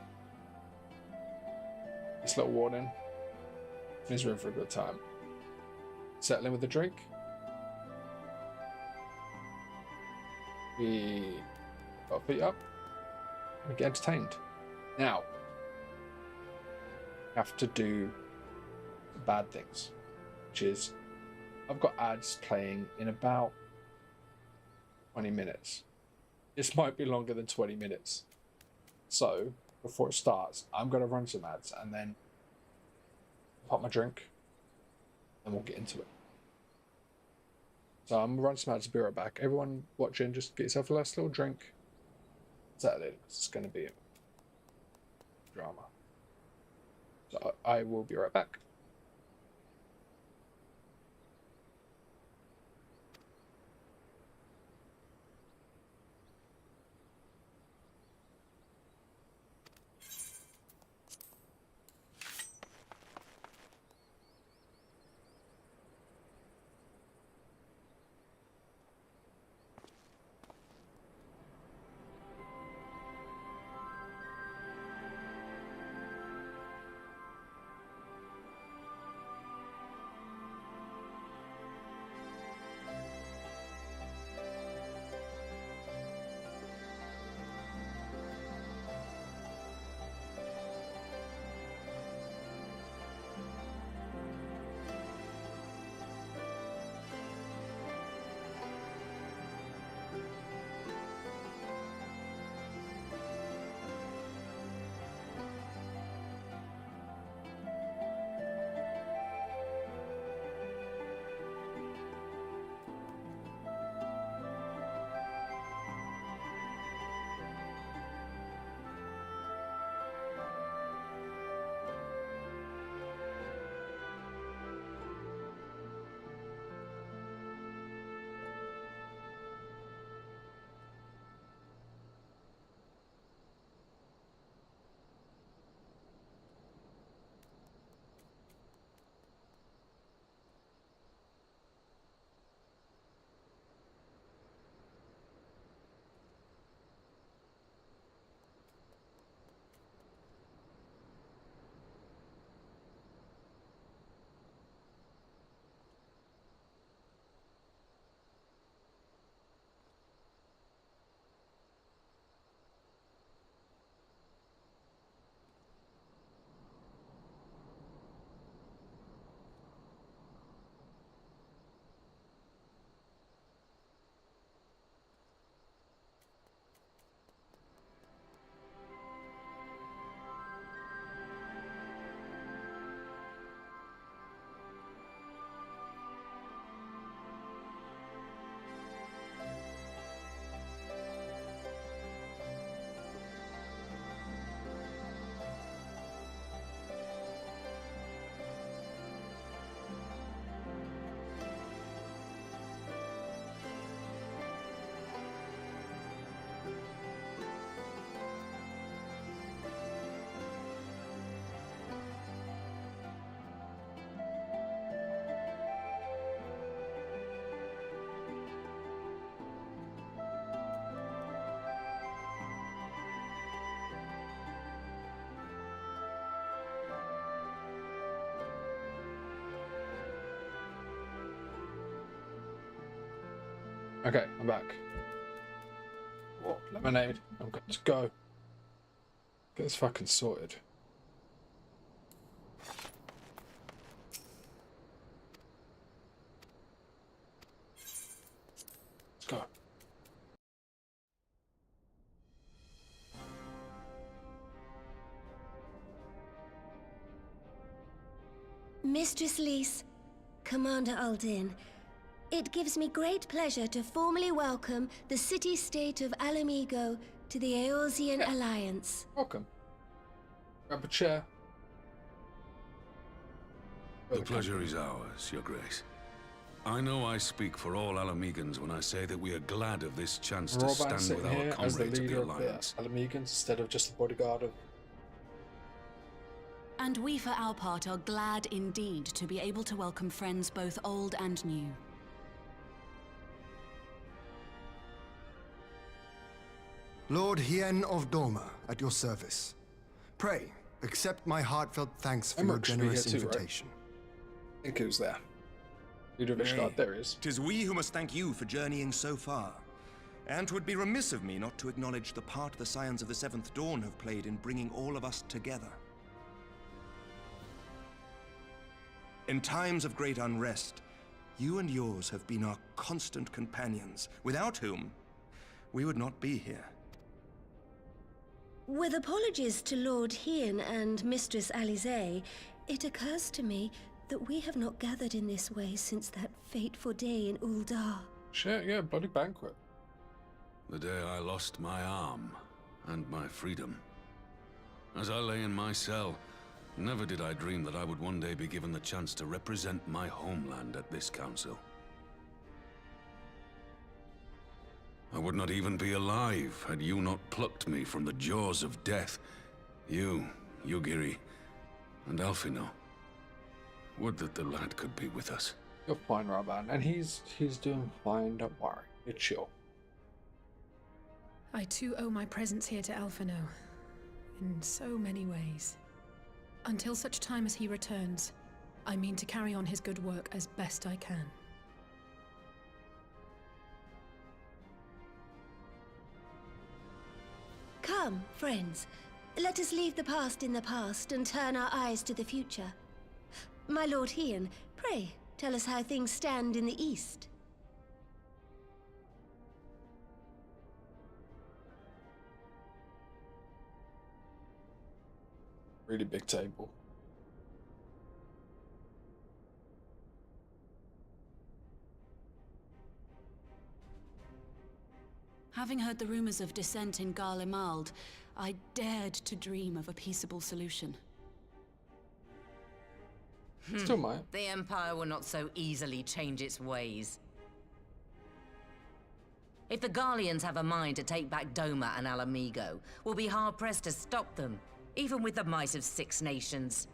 This little warning. He's room for a good time. Settle in with a drink. We got our feet up and get entertained. Now, we have to do the bad things, which is I've got ads playing in about 20 minutes. This might be longer than 20 minutes. So, before it starts, I'm going to run some ads and then pop my drink and we'll get into it. So I'm going to run some ads and be right back. Everyone watching, just get yourself a nice little drink. Settle in. It's going to be a drama. So I will be right back. Okay, I'm back. Oh, lemonade. I'm good to go. Get this fucking sorted. Let's go. Mistress Lys, Commander Aldin, it gives me great pleasure to formally welcome the city-state of Alamigo to the Eorzean Alliance. Welcome. Grab a chair. The pleasure is ours, Your Grace. I know I speak for all Alamegans when I say that we are glad of this chance to Robin stand with sitting our here as comrades the of the leader of Alliance. the Alamegans instead of just the bodyguard of... And we, for our part, are glad indeed to be able to welcome friends both old and new. Lord Hien of Doma, at your service. Pray, accept my heartfelt thanks for your Emmerich should be generous here too, right? invitation. I think it was there. Leader of Nay, Ishgard, there he is. 'tis we who must thank you for journeying so far. And 'twould be remiss of me not to acknowledge the part the Scions of the Seventh Dawn have played in bringing all of us together. In times of great unrest, you and yours have been our constant companions, without whom we would not be here. With apologies to Lord Hien and Mistress Alisaie, it occurs to me that we have not gathered in this way since that fateful day in Uldar. Shit, yeah, bloody banquet. The day I lost my arm and my freedom. As I lay in my cell, never did I dream that I would one day be given the chance to represent my homeland at this council. I would not even be alive had you not plucked me from the jaws of death. You, Yugiri, and Alphino. Would that the lad could be with us. You're fine, Raban, and he's doing fine, don't worry. You're chill. I too owe my presence here to Alphino, in so many ways. Until such time as he returns, I mean to carry on his good work as best I can. Come, friends, let us leave the past in the past and turn our eyes to the future. My Lord Hien, pray, tell us how things stand in the east. Really big table. Having heard the rumors of dissent in Garlemald, I dared to dream of a peaceable solution. Still might. The Empire will not so easily change its ways. If the Garleans have a mind to take back Doma and Alamigo, we'll be hard-pressed to stop them, even with the might of 6 nations.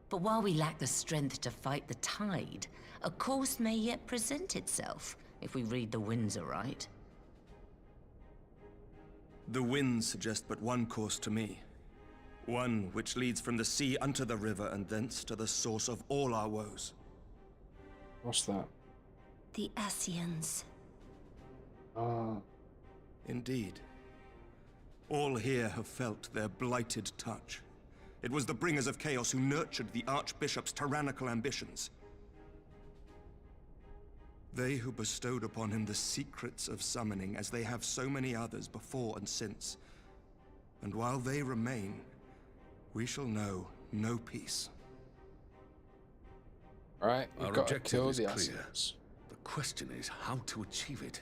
But while we lack the strength to fight the tide, a course may yet present itself, if we read the winds aright. The winds suggest but one course to me. One which leads from the sea unto the river and thence to the source of all our woes. What's that? The Ascians. Ah. Indeed. All here have felt their blighted touch. It was the bringers of chaos who nurtured the Archbishop's tyrannical ambitions. They who bestowed upon him the secrets of summoning, as they have so many others before and since. And while they remain, we shall know no peace. Alright, we've Our got to objective kill is the clear. Assassins. The question is how to achieve it.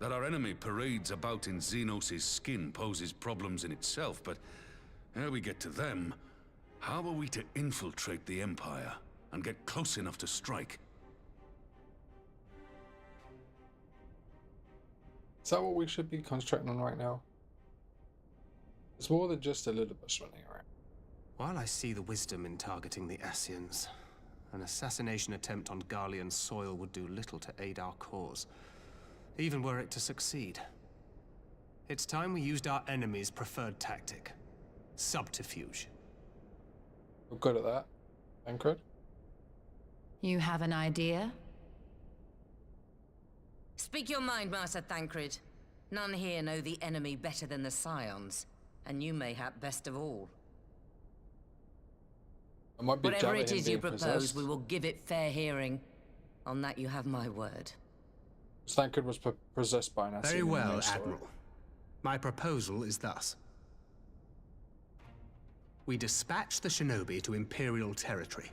That our enemy parades about in Xenos' skin poses problems in itself, but ere we get to them, how are we to infiltrate the Empire and get close enough to strike? Is that what we should be concentrating on right now? It's more than just Elidibus running around. While I see the wisdom in targeting the Ascians, an assassination attempt on Garlean soil would do little to aid our cause, even were it to succeed. It's time we used our enemy's preferred tactic. Subterfuge. We're good at that. Tancred? You have an idea? Speak your mind, Master Thancred. None here know the enemy better than the Scions, and you mayhap best of all. I might be Whatever Jabba it him is you being propose, possessed. we will give it fair hearing. On that you have my word. Thancred was possessed by an Ascian Very in the well, main story. Admiral. My proposal is thus. We dispatch the shinobi to Imperial territory.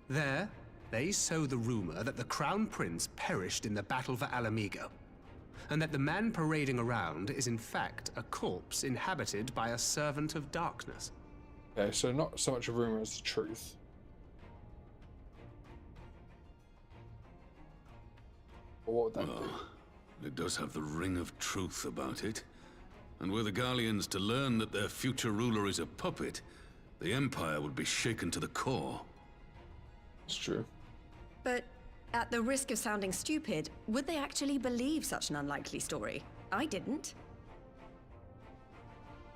There, they sow the rumor that the Crown Prince perished in the battle for Alamigo, and that the man parading around is in fact a corpse inhabited by a servant of darkness. Okay, so not so much a rumor as the truth. But what would that do? It does have the ring of truth about it. And were the Garleans to learn that their future ruler is a puppet, the Empire would be shaken to the core. It's true. But at the risk of sounding stupid, would they actually believe such an unlikely story? I didn't.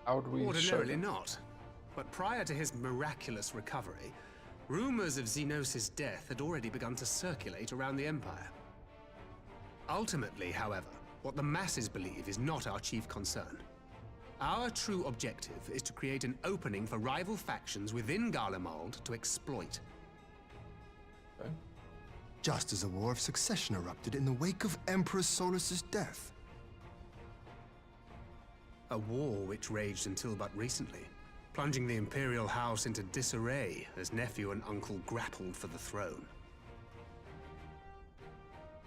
How would we show Ordinarily them? not. But prior to his miraculous recovery, rumors of Xenos' death had already begun to circulate around the Empire. Ultimately, however, what the masses believe is not our chief concern. Our true objective is to create an opening for rival factions within Garlemald to exploit. Okay. Just as a war of succession erupted in the wake of Emperor Solus's death. A war which raged until but recently, plunging the Imperial House into disarray as nephew and uncle grappled for the throne.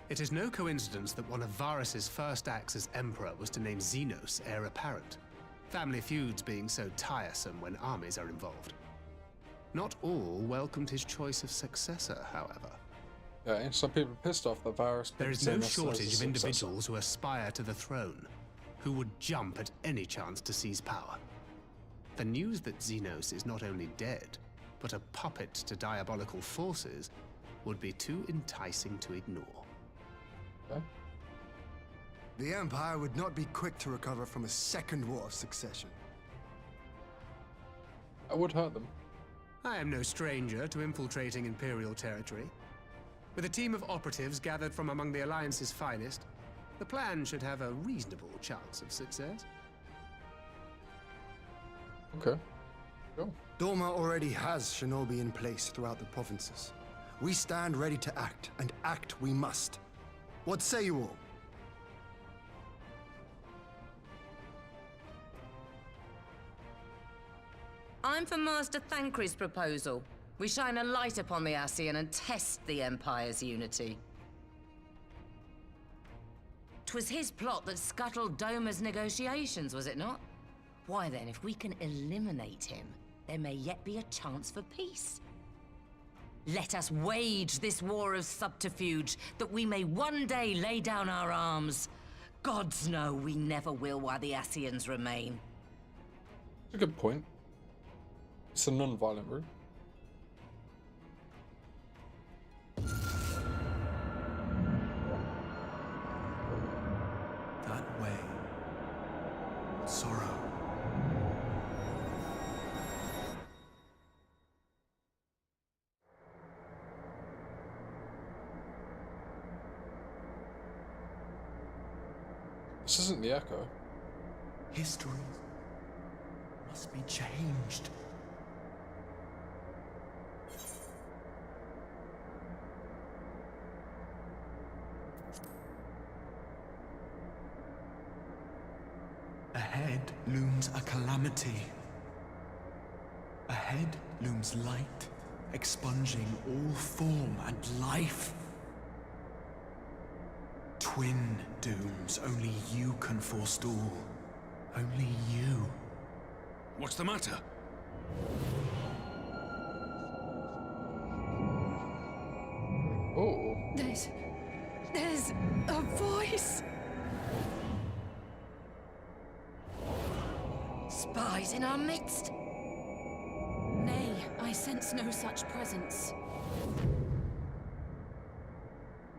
It is no coincidence that one of Varys' first acts as Emperor was to name Xenos heir apparent, family feuds being so tiresome when armies are involved. Not all welcomed his choice of successor, however. Yeah, some people are pissed off that Varys There picked is no Xenos as shortage his of successor. individuals who aspire to the throne, who would jump at any chance to seize power. The news that Xenos is not only dead, but a puppet to diabolical forces would be too enticing to ignore. Okay. The Empire would not be quick to recover from a second war of succession. That would hurt them. I am no stranger to infiltrating Imperial territory. With a team of operatives gathered from among the Alliance's finest, the plan should have a reasonable chance of success. Okay. Cool. Doma already has shinobi in place throughout the provinces. We stand ready to act, and act we must. What say you all? I'm for Master Thancred's proposal. We shine a light upon the Ascian and test the Empire's unity. 'Twas his plot that scuttled Doma's negotiations, was it not? Why then, if we can eliminate him, there may yet be a chance for peace. Let us wage this war of subterfuge, that we may one day lay down our arms. Gods know we never will while the Ascians remain. That's a good point. It's a non-violent route. That way. Sorrow. This isn't the Echo. History must be changed. Ahead looms a calamity. Ahead looms light, expunging all form and life. Twin dooms only you can forestall. Only you. What's the matter? Oh. There's a voice. Spies in our midst? Nay, I sense no such presence.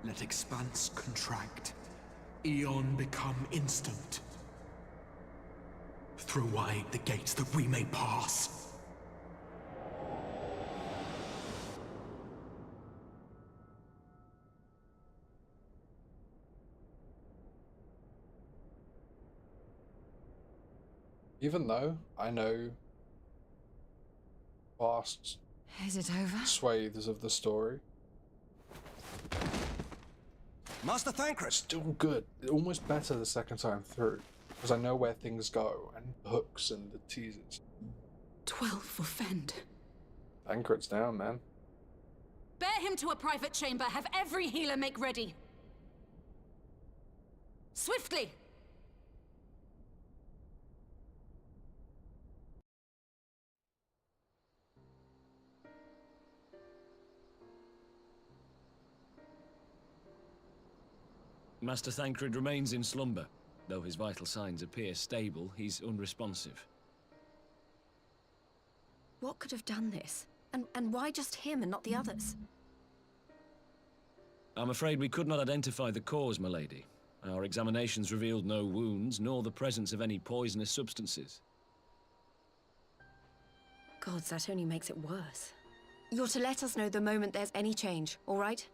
Let expanse contract. Eon become instant. Throw wide the gates that we may pass. Even though I know vast Is it over? swathes of the story, Master Thancred! still good. Almost better the second time through, because I know where things go, and hooks and the teasers. 12 for Fend. Thancred's down, man. Bear him to a private chamber. Have every healer make ready. Swiftly! Master Thancred remains in slumber. Though his vital signs appear stable, he's unresponsive. What could have done this? And why just him and not the others? I'm afraid we could not identify the cause, my lady. Our examinations revealed no wounds, nor the presence of any poisonous substances. Gods, that only makes it worse. You're to let us know the moment there's any change, all right?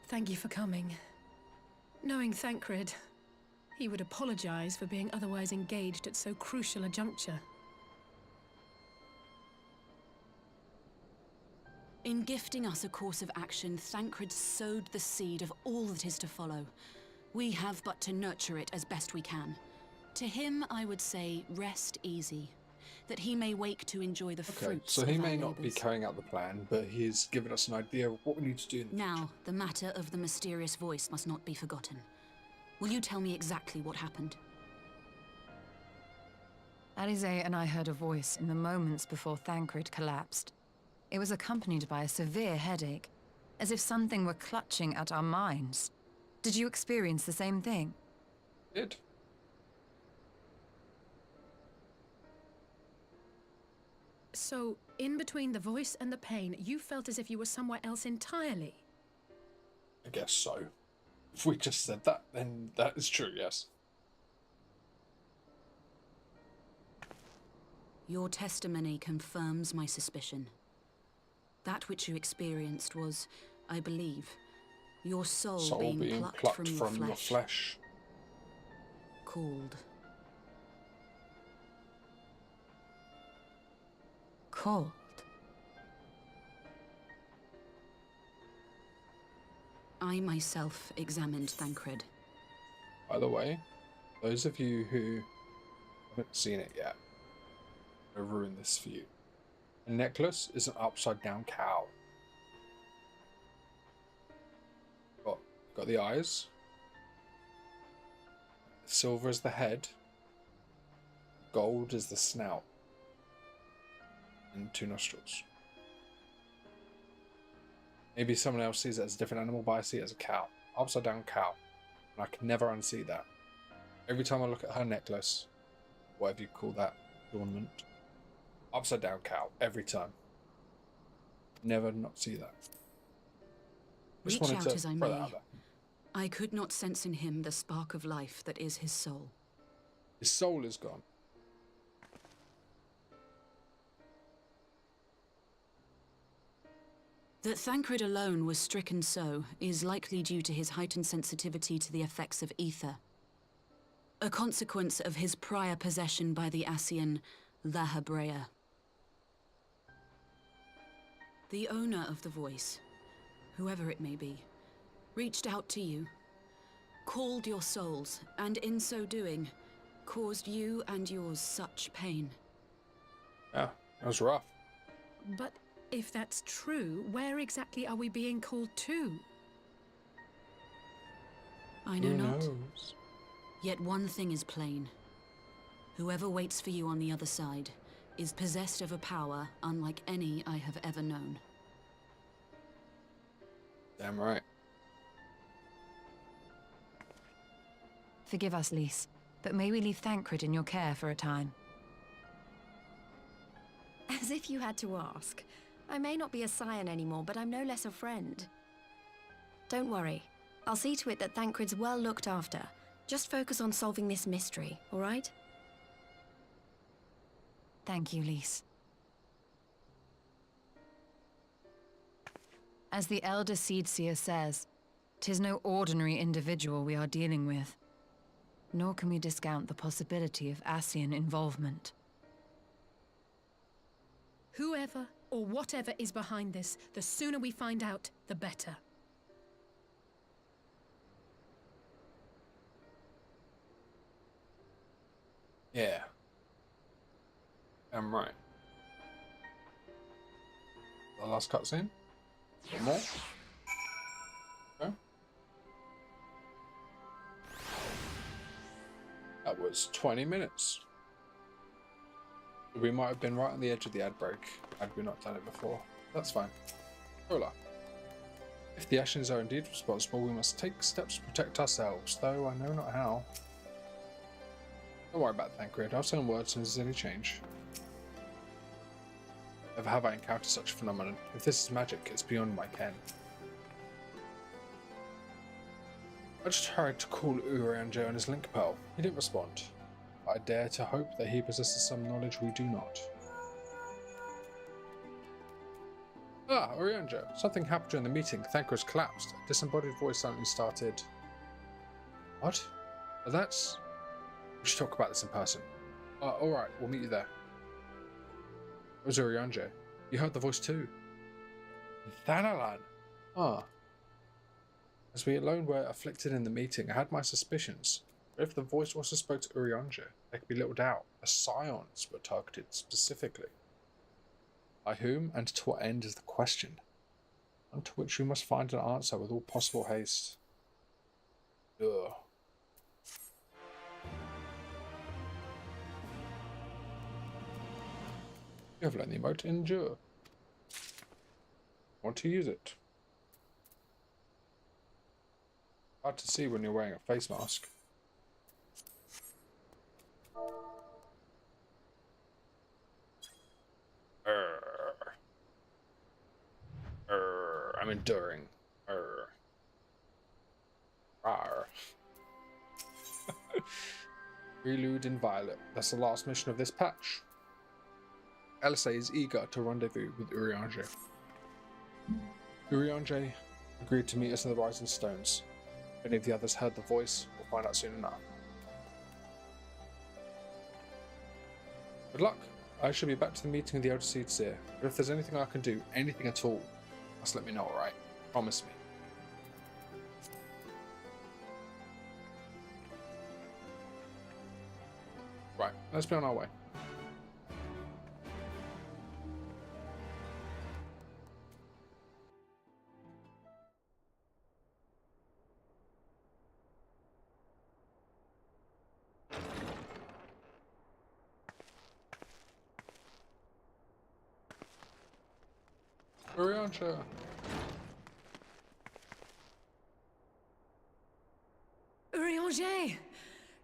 Thank you for coming. Knowing Thancred, he would apologize for being otherwise engaged at so crucial a juncture. In gifting us a course of action, Thancred sowed the seed of all that is to follow. We have but to nurture it as best we can. To him, I would say, rest easy, that he may wake to enjoy the fruits so of he our may not be labours. carrying out the plan, but he's given us an idea of what we need to do. Now, the matter of the mysterious voice must not be forgotten. Will you tell me exactly what happened? Alizé and I heard a voice in the moments before Thancred collapsed. It was accompanied by a severe headache, as if something were clutching at our minds. Did you experience the same thing? Did. So, in between the voice and the pain, you felt as if you were somewhere else entirely? I guess so. If we just said that, then that is true, yes. Your testimony confirms my suspicion. That which you experienced was, I believe, your soul, being plucked from your flesh. Called. Called? I myself examined Thancred. By the way, those of you who haven't seen it yet, I'll ruin this for you. The necklace is an upside-down cow. Got the eyes. Silver is the head. Gold is the snout. And 2 nostrils. Maybe someone else sees it as a different animal, but I see it as a cow. Upside down cow. And I can never unsee that. Every time I look at her necklace, whatever you call that ornament, upside down cow, every time. Never not see that. Reach out as I may, I could not sense in him the spark of life that is his soul. His soul is gone. That Thancred alone was stricken so is likely due to his heightened sensitivity to the effects of ether. A consequence of his prior possession by the Ascian, Lahabrea. The owner of the voice, whoever it may be, reached out to you, called your souls, and in so doing, caused you and yours such pain. Yeah, that was rough. But if that's true, where exactly are we being called to? I know Who not. knows? Yet one thing is plain. Whoever waits for you on the other side is possessed of a power unlike any I have ever known. Damn right. Forgive us, Lys, but may we leave Thancred in your care for a time? As if you had to ask. I may not be a scion anymore, but I'm no less a friend. Don't worry. I'll see to it that Thancred's well looked after. Just focus on solving this mystery, all right? Thank you, Lys. As the Elder Seedseer says, 'tis no ordinary individual we are dealing with. Nor can we discount the possibility of Ascian involvement. Whoever or whatever is behind this, the sooner we find out, the better. Yeah. I'm right. The last cutscene? One more? Okay. That was 20 minutes. We might have been right on the edge of the ad break had we not done it before. That's fine. Hola. If the Ascians are indeed responsible, we must take steps to protect ourselves, though I know not how. Don't worry about Thancred. I'll send word as soon as there's any change. Never have I encountered such a phenomenon. If this is magic, it's beyond my ken. I just tried to call Urianger on his link pearl. He didn't respond. I dare to hope that he possesses some knowledge we do not. Ah, Urianger. Something happened during the meeting. Thancred's collapsed. A disembodied voice suddenly started. What? Well, that's... We should talk about this in person. Alright, we'll meet you there. It was Urianger. You heard the voice too. Thanalan! Ah. As we alone were afflicted in the meeting, I had my suspicions. But if the voice also spoke to Urianger, there could be little doubt. The Scions were targeted specifically. By whom and to what end is the question, and to which we must find an answer with all possible haste. Ugh. You have learned the emote Endure. Want to use it? Hard to see when you're wearing a face mask. I'm enduring. Prelude in Violet. That's the last mission of this patch. Elisay is eager to rendezvous with Urianger. Urianger agreed to meet us in the Rising Stones. If any of the others heard the voice, we'll find out soon enough. Good luck. I should be back to the meeting of the Elder Seedseer, but if there's anything I can do, anything at all, just let me know, alright? Promise me. Right, let's be on our way. Urianger. Urianger!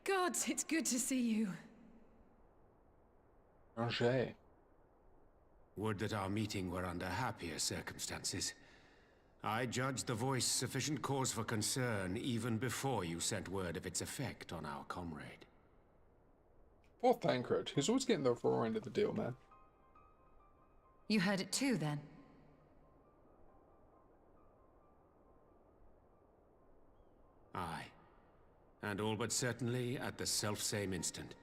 God, it's good to see you. Urianger. Would that our meeting were under happier circumstances. I judged the voice sufficient cause for concern even before you sent word of its effect on our comrade. Poor Thancred. He's always getting the raw end of the deal, man. You heard it too, then? Aye. And all but certainly at the selfsame instant.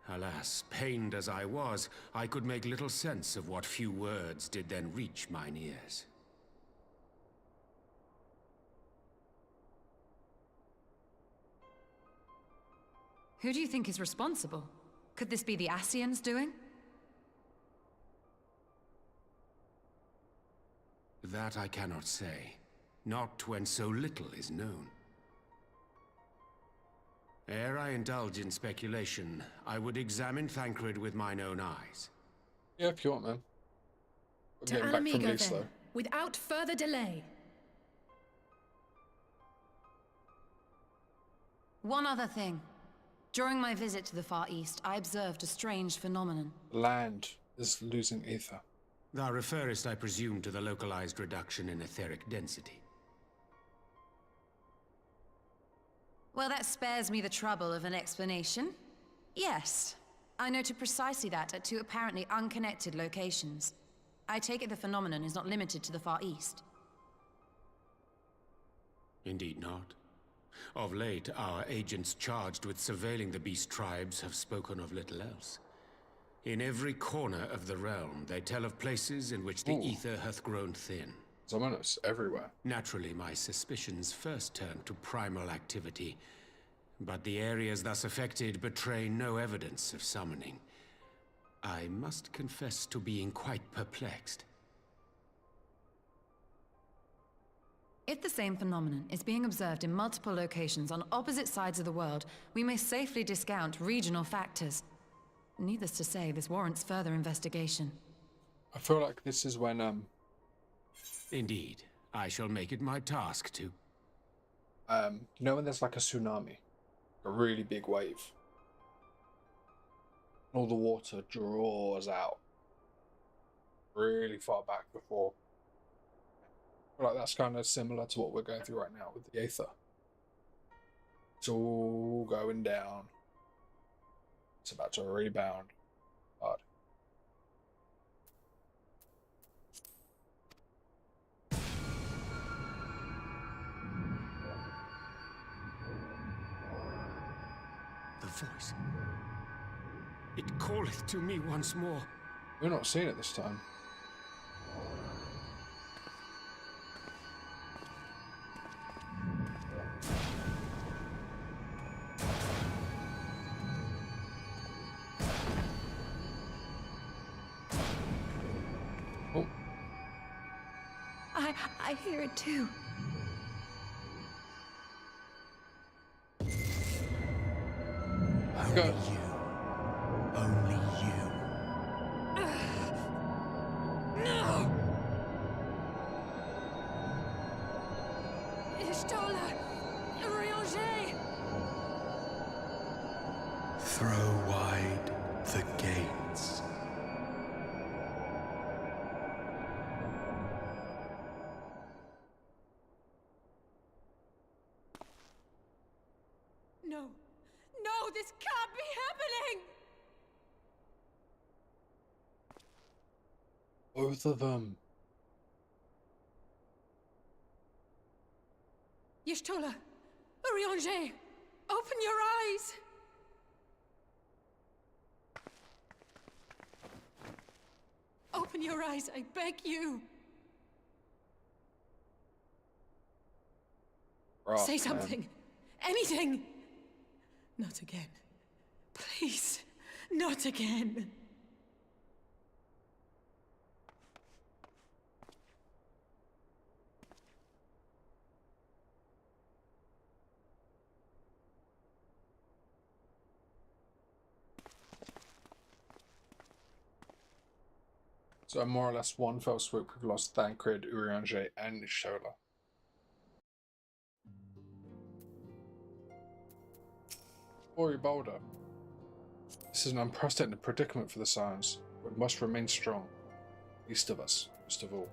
Alas, pained as I was, I could make little sense of what few words did then reach mine ears. Who do you think is responsible? Could this be the Ascians doing? That I cannot say. Not when so little is known. Ere I indulge in speculation, I would examine Thancred with mine own eyes. Yeah, if you want, man. We're To getting back from Alamigo, Lease, then, though. without further delay. One other thing. During my visit to the Far East, I observed a strange phenomenon. Land is losing ether. Thou referrest, I presume, to the localized reduction in etheric density. Well, that spares me the trouble of an explanation. Yes, I noted precisely that at two apparently unconnected locations. I take it the phenomenon is not limited to the Far East. Indeed not. Of late, our agents charged with surveilling the beast tribes have spoken of little else. In every corner of the realm, they tell of places in which the ether hath grown thin. Ominous everywhere. Naturally, my suspicions first turned to primal activity, but the areas thus affected betray no evidence of summoning. I must confess to being quite perplexed. If the same phenomenon is being observed in multiple locations on opposite sides of the world, we may safely discount regional factors. Needless to say, this warrants further investigation. I feel like this is when, Indeed. I shall make it my task to... you know when there's like a tsunami? A really big wave. All the water draws out really far back before. I feel like that's kind of similar to what we're going through right now with the Aether. It's all going down. It's about to rebound hard. The voice. It calleth to me once more. We're not seeing it this time. Oh. I hear it too. Only you. Only you. No! Ishtola! Urianger! Throw wide the gates. No! No, this can't be happening! Both of them. Y'shtola! Urianger! Open your eyes! Open your eyes, I beg you! Rough, Say man. something! Anything! Not again. Please, not again. So more or less one fell swoop, we've lost Thancred, Urianger, and Nishola. Ori Boulder. This is an unprecedented predicament for the Scions. We must remain strong. East of us, most of all.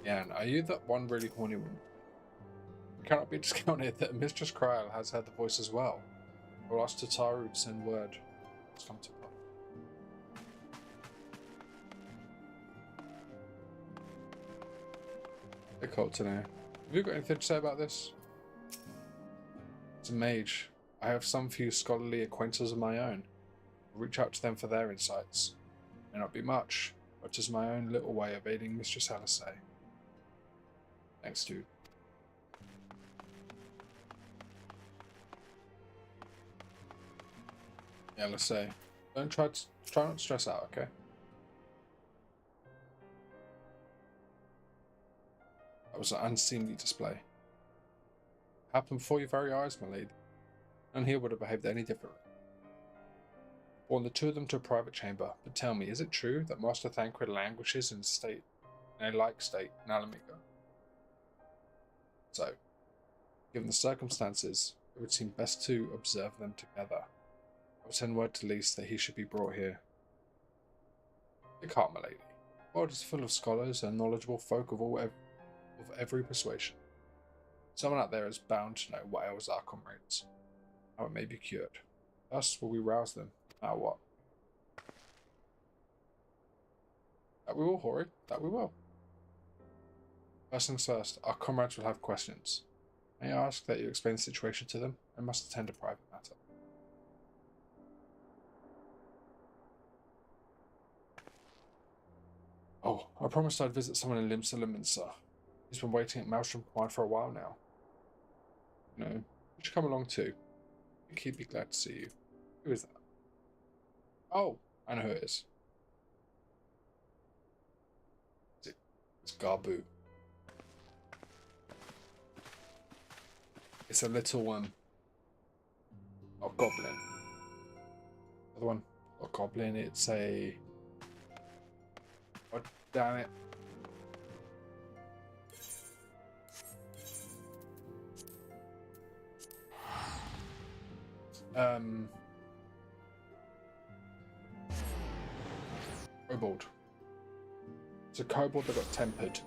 Yan, are you that one really horny woman? It cannot be discounted that Mistress Kryl has heard the voice as well. We'll ask Tataru to send word. Let's come to play. Hey Colton, have you got anything to say about this? As a mage, I have some few scholarly acquaintances of my own. I'll reach out to them for their insights. May not be much, but just my own little way of aiding Mistress Alisay. Thanks, dude. Yeah, Alisay, don't try not to stress out, okay? That was an unseemly display. Happened before your very eyes, my lady. None here would have behaved any differently. Borne the two of them to a private chamber, but tell me, is it true that Master Thancred languishes in a like state in Alamigo? So, given the circumstances, it would seem best to observe them together. I will send word to Lys that he should be brought here. Take heart, my lady. The world is full of scholars and knowledgeable folk of every persuasion. Someone out there is bound to know what ails our comrades, how it may be cured. Thus will we rouse them, no matter what. That we will, Hori. That we will. First things first, our comrades will have questions. May I ask that you explain the situation to them? I must attend a private matter. Oh, I promised I'd visit someone in Limsa. He's been waiting at Maelstrom Command for a while now. You know, you should come along too. I think he'd be glad to see you. Who is that? Oh, I know who it is. It's Garbu. It's a little not goblin. The other one, not goblin. It's a. Oh damn it! Kobold. It's a kobold that got tempered.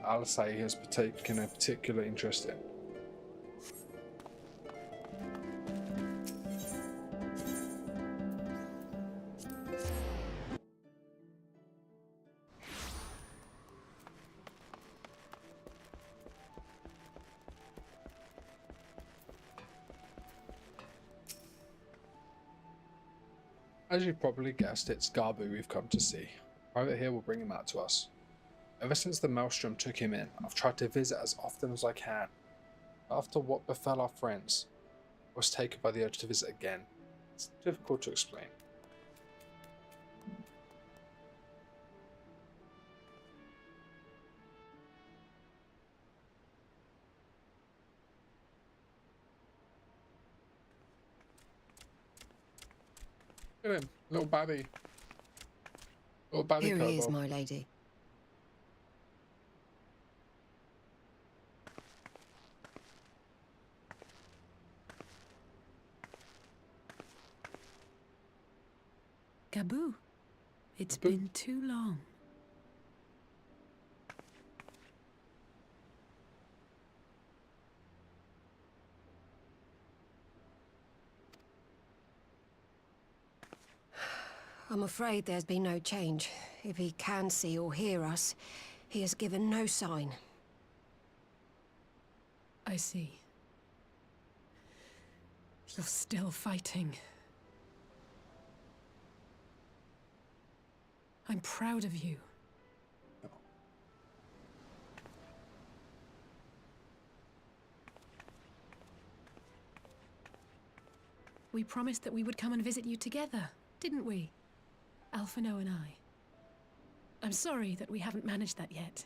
I'll say he has taken a particular interest in. As you probably guessed, it's Garbu we've come to see. Private here will bring him out to us. Ever since the Maelstrom took him in, I've tried to visit as often as I can. After what befell our friends, I was taken by the urge to visit again. It's difficult to explain. Look at him, little babby. Little babby Here he is, kobold. my lady. Gabu, it's been too long. I'm afraid there's been no change. If he can see or hear us, he has given no sign. I see. You're still fighting. I'm proud of you. We promised that we would come and visit you together, didn't we? Alphino and I. I'm sorry that we haven't managed that yet.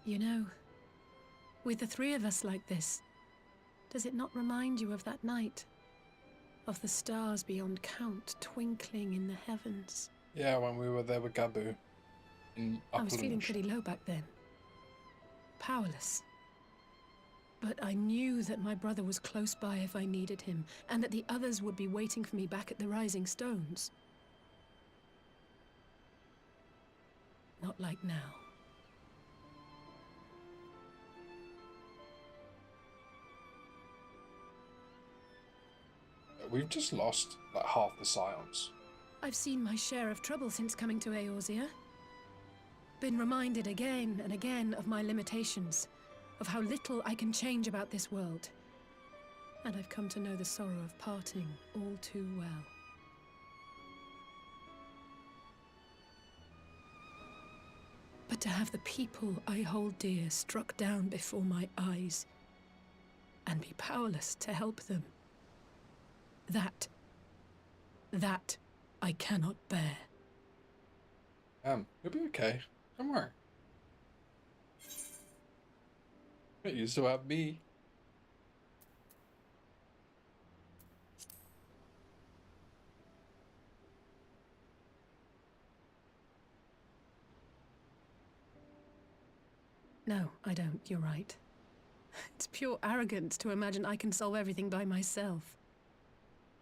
You know, with the three of us like this, does it not remind you of that night? Of the stars beyond count twinkling in the heavens? Yeah, when we were there with Gabu. I was feeling pretty low back then. Powerless. But I knew that my brother was close by if I needed him, and that the others would be waiting for me back at the Rising Stones. Not like now. We've just lost like half the Scions. I've seen my share of trouble since coming to Eorzea. Been reminded again and again of my limitations, of how little I can change about this world. And I've come to know the sorrow of parting all too well. But to have the people I hold dear struck down before my eyes, and be powerless to help them, that I cannot bear. You'll be okay. Don't worry. You still have me. No, I don't. You're right. It's pure arrogance to imagine I can solve everything by myself.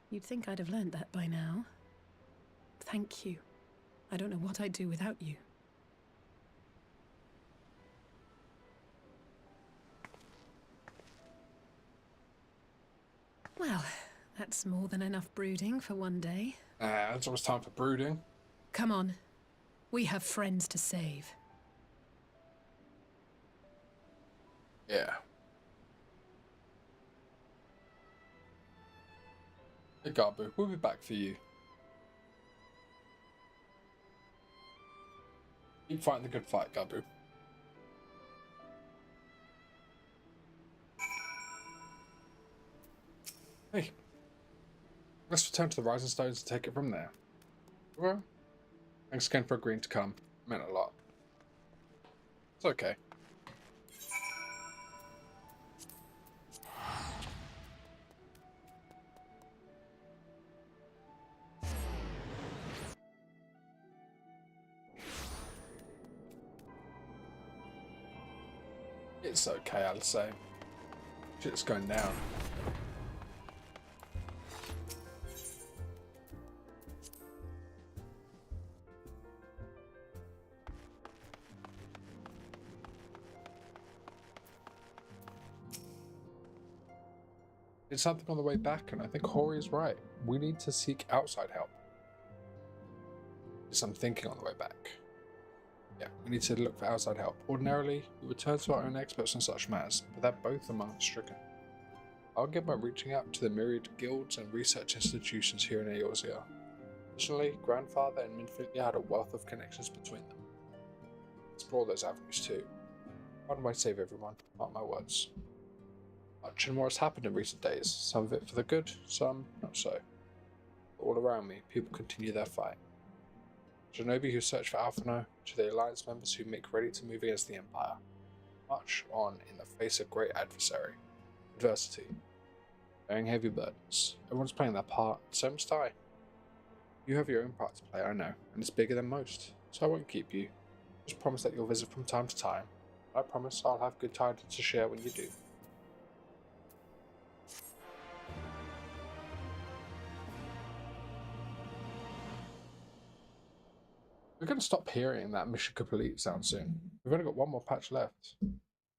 You'd think I'd have learned that by now. Thank you. I don't know what I'd do without you. Well, that That's more than enough brooding for one day. It's always time for brooding. Come on. We have friends to save. Yeah. Hey, Garbu, we'll be back for you. Keep fighting the good fight, Garbu. Hey. Let's return to the Rising Stones and take it from there. Well, thanks again for agreeing to come. It meant a lot. It's okay. It's okay, I'll say. Shit's going down. Did something on the way back, and I think Hori is right. We need to seek outside help. Did some thinking on the way back. Yeah, we need to look for outside help. Ordinarily, we would turn to our own experts on such matters, but they're both among the stricken. I'll get by reaching out to the myriad guilds and research institutions here in Eorzea. Additionally, Grandfather and Minfilia had a wealth of connections between them. Explore those avenues too. One way to save everyone, mark my words. Much and more has happened in recent days, some of it for the good, some not so. All around me, people continue their fight. Shinobi who search for Alphino, to the Alliance members who make ready to move against the Empire. Much on in the face of great adversity. Bearing heavy burdens. Everyone's playing their part, so must I. You have your own part to play, I know, and it's bigger than most, so I won't keep you. Just promise that you'll visit from time to time. I promise I'll have good tidings to share when you do. We're going to stop hearing that mission complete sound soon. We've only got one more patch left.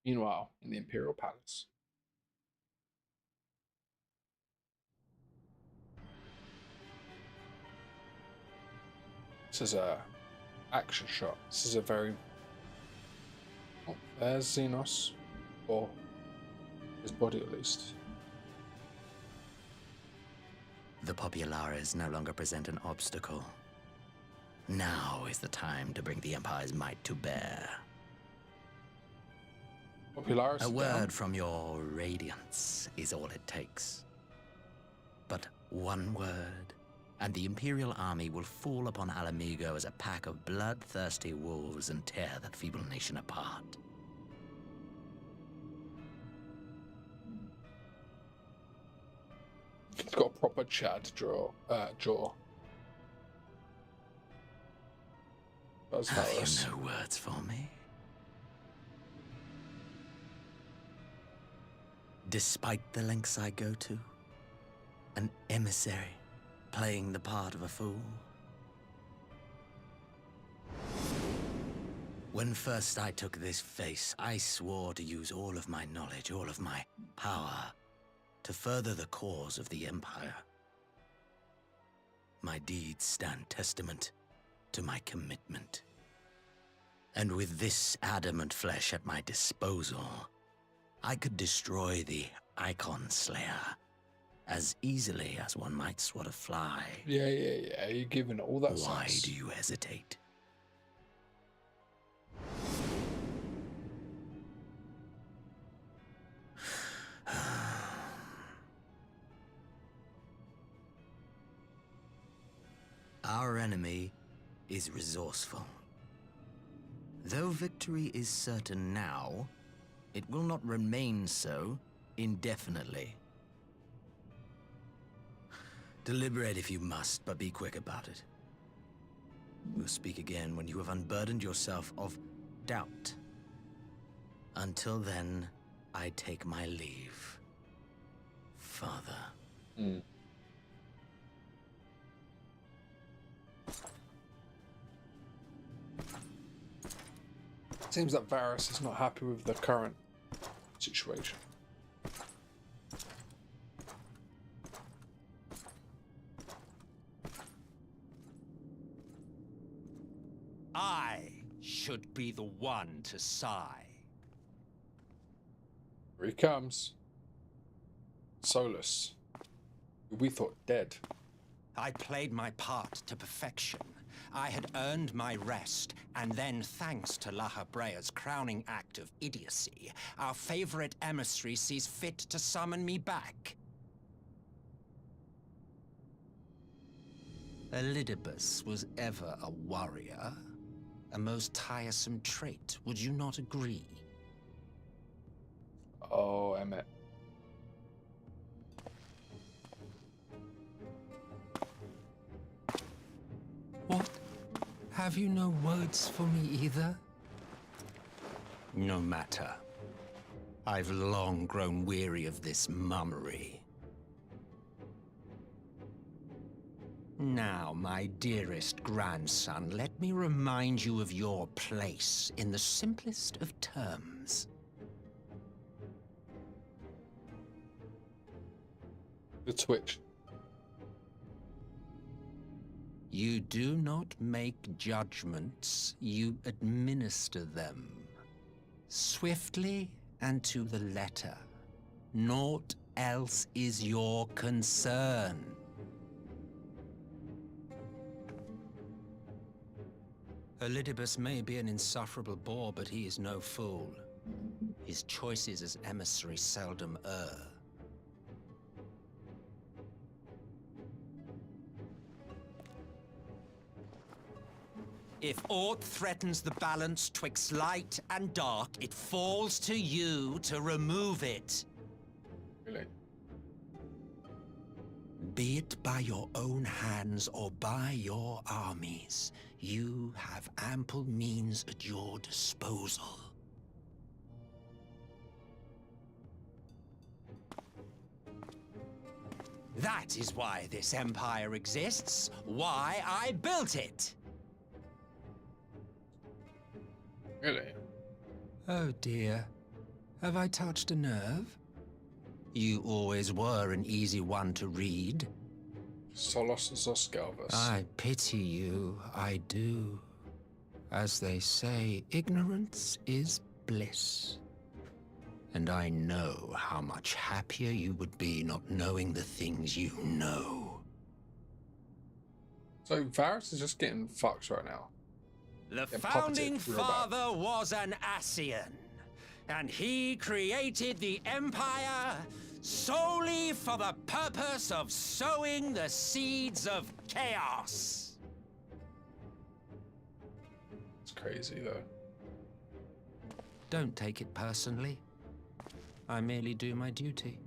Meanwhile, in the Imperial Palace. This is a action shot. This is a very... Oh, there's Xenos. Or his body at least. The Populares no longer present an obstacle. Now is the time to bring the Empire's might to bear. Popularis a word down. From your radiance is all it takes. But one word, and the Imperial army will fall upon Alamigo as a pack of bloodthirsty wolves and tear that feeble nation apart. He's got a proper Chad jaw. Have you no words for me? Despite the lengths I go to, an emissary playing the part of a fool. When first I took this face, I swore to use all of my knowledge, all of my power, to further the cause of the Empire. My deeds stand testament to my commitment. And with this adamant flesh at my disposal, I could destroy the Icon Slayer as easily as one might swat a fly. Yeah. You're giving all that Why sense. do you hesitate? Our enemy is resourceful. Though victory is certain now, it will not remain so indefinitely. Deliberate if you must, but be quick about it. We'll speak again when you have unburdened yourself of doubt. Until then, I take my leave, Father. Seems that Varys is not happy with the current situation. I should be the one to sigh. Here he comes. Solus, who we thought dead. I played my part to perfection. I had earned my rest, and then, thanks to Lahabrea's crowning act of idiocy, our favorite emissary sees fit to summon me back. Elidibus was ever a warrior. A most tiresome trait, would you not agree? Oh, Emmett. What? Have you no words for me either? No matter. I've long grown weary of this mummery. Now, my dearest grandson, let me remind you of your place in the simplest of terms. The Twitch. You do not make judgments, you administer them. Swiftly and to the letter. Naught else is your concern. Elidibus may be an insufferable bore, but he is no fool. His choices as emissary seldom err. If aught threatens the balance twixt light and dark, it falls to you to remove it. Really? Be it by your own hands or by your armies, you have ample means at your disposal. That is why this empire exists, why I built it. Really? Oh dear. Have I touched a nerve? You always were an easy one to read. Solos Zosgalvus. I pity you, I do. As they say, ignorance is bliss. And I know how much happier you would be not knowing the things you know. So Varus is just getting fucked right now. The Getting founding puppeted real bad. father was an Ascian, and he created the Empire solely for the purpose of sowing the seeds of chaos. It's crazy, though. Don't take it personally. I merely do my duty.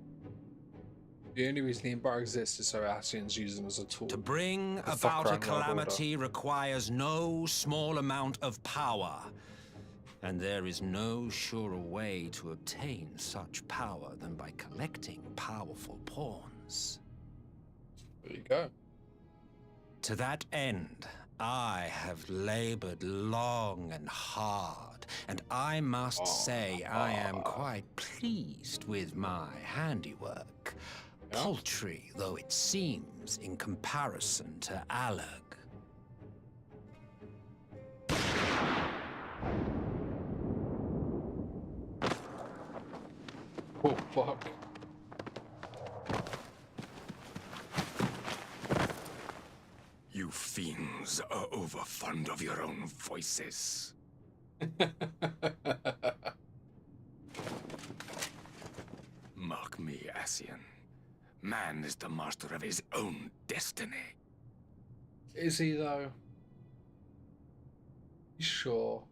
The only reason the Empire exists is so Ascians use them as a tool. To bring to fuck about a around World Order. calamity requires no small amount of power. And there is no surer way to obtain such power than by collecting powerful pawns. There you go. To that end, I have labored long and hard, and I must say I am quite pleased with my handiwork. Paltry though it seems in comparison to Alag. Oh, fuck. You fiends are overfond of your own voices. Mark me, Ascian. Man is the master of his own destiny. Is he, though? You sure?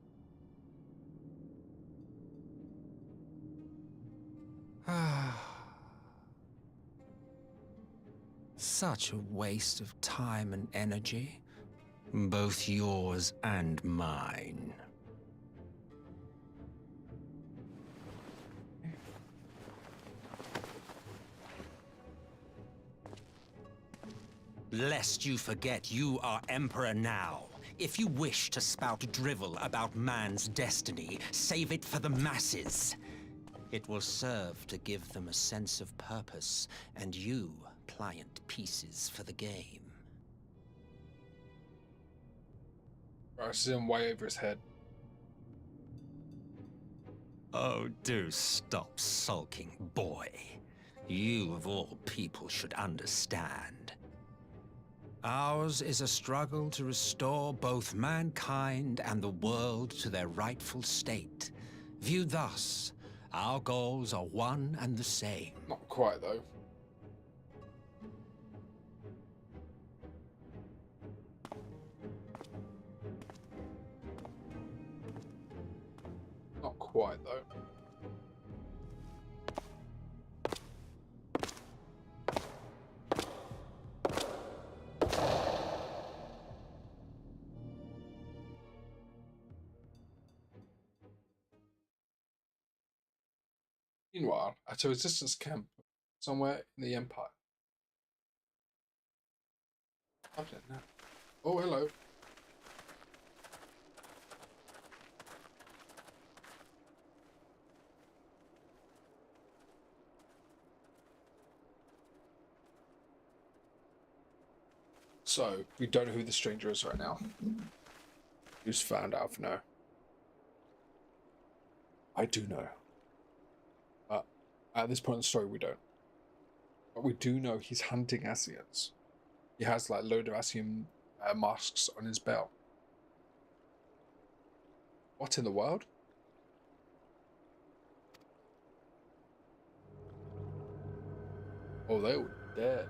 Such a waste of time and energy, both yours and mine. Lest you forget, you are Emperor now. If you wish to spout drivel about man's destiny, save it for the masses. It will serve to give them a sense of purpose, and you pliant pieces for the game. Right, this is in way over his head. Oh, do stop sulking, boy. You, of all people, should understand. Ours is a struggle to restore both mankind and the world to their rightful state. Viewed thus, our goals are one and the same. Not quite, though. Not quite, though. Meanwhile, at a resistance camp somewhere in the Empire. What's happening now? Oh, hello. So, we don't know who the stranger is right now. Who's found out for now? I do know. But at this point in the story, we don't. But we do know he's hunting Ascians. He has like a load of Ascian masks on his belt. What in the world? Oh, they were dead.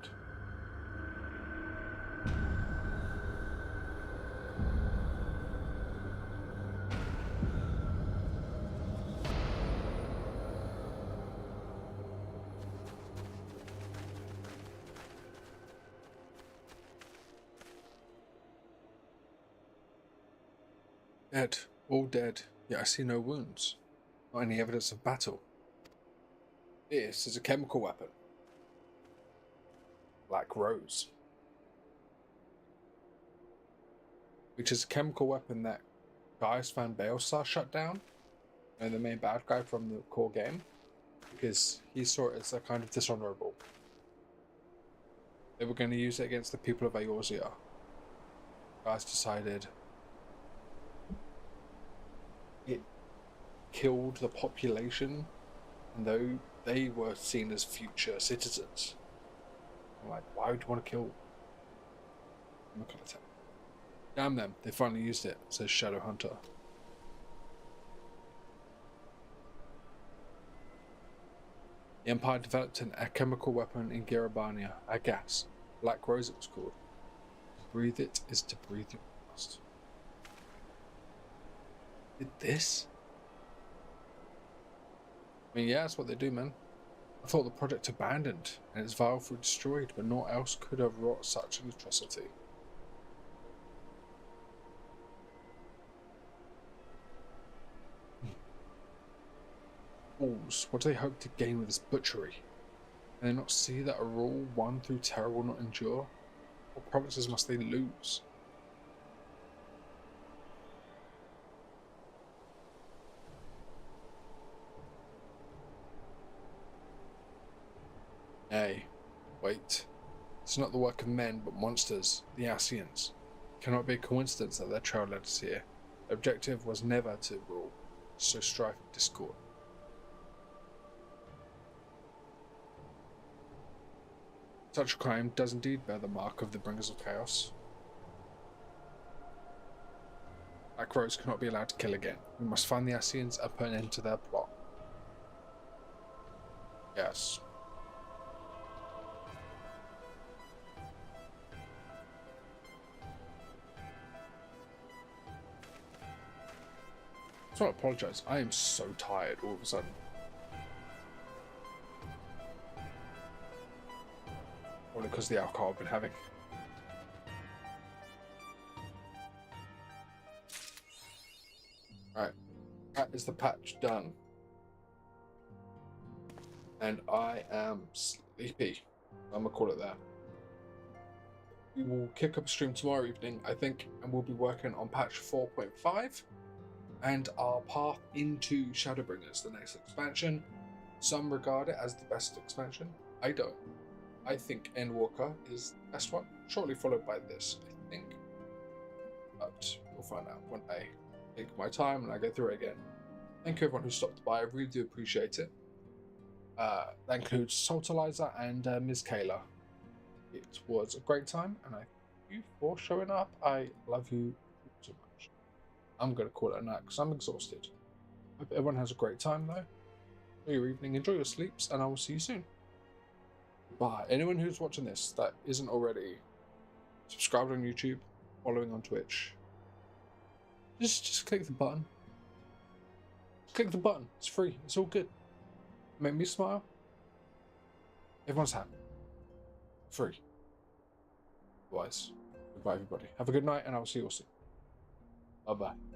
Dead. All dead. Yet I see no wounds. Not any evidence of battle. This is a chemical weapon. Black Rose. Which is a chemical weapon that Gaius Van Baelsar shut down. And the main bad guy from the core game. Because he saw it as a kind of dishonorable. They were going to use it against the people of Eorzea. Gaius decided it killed the population, and though they were seen as future citizens. I'm like, why would you want to kill? I'm not gonna tell. Damn them, they finally used it, says Shadowhunter. The Empire developed a chemical weapon in Garabania, a gas. Black Rose it was called. To breathe it is to breathe your past. Did this? I mean, yeah, that's what they do, man. I thought the project abandoned and its valve were destroyed, but naught else could have wrought such an atrocity. Fools, what do they hope to gain with this butchery? Can they not see that a rule won through terror will not endure? What provinces must they lose? Nay, wait. It's not the work of men, but monsters, the Ascians. It cannot be a coincidence that their trail led us here. The objective was never to rule, so strife and discord. Such a crime does indeed bear the mark of the bringers of chaos. Black Rose cannot be allowed to kill again. We must find the Ascians and put an end to their plot. Yes. I want to apologise. I am so tired all of a sudden. Probably because of the alcohol I've been having. Right, that is the patch done. And I am sleepy. I'm gonna call it there. We will kick up a stream tomorrow evening, I think, and we'll be working on patch 4.5. And our path into Shadowbringers, the next expansion. Some regard it as the best expansion. I don't. I think Endwalker is the best one, shortly followed by this, I think. But We'll find out when I take my time and I go through it again. Thank you everyone who stopped by. I really do appreciate it. That includes Saltalizer and Ms. Kayla. It was a great time, and I thank you for showing up. I love you so much. I'm going to call it a night because I'm exhausted. Hope everyone has a great time though. Enjoy your evening, enjoy your sleeps, and I will see you soon. Bye. Anyone who's watching this that isn't already subscribed on YouTube, following on Twitch, just click the button. Click the button. It's free. It's all good. Make me smile. Everyone's happy. Free. Otherwise, goodbye everybody. Have a good night, and I will see you all soon. Bye bye.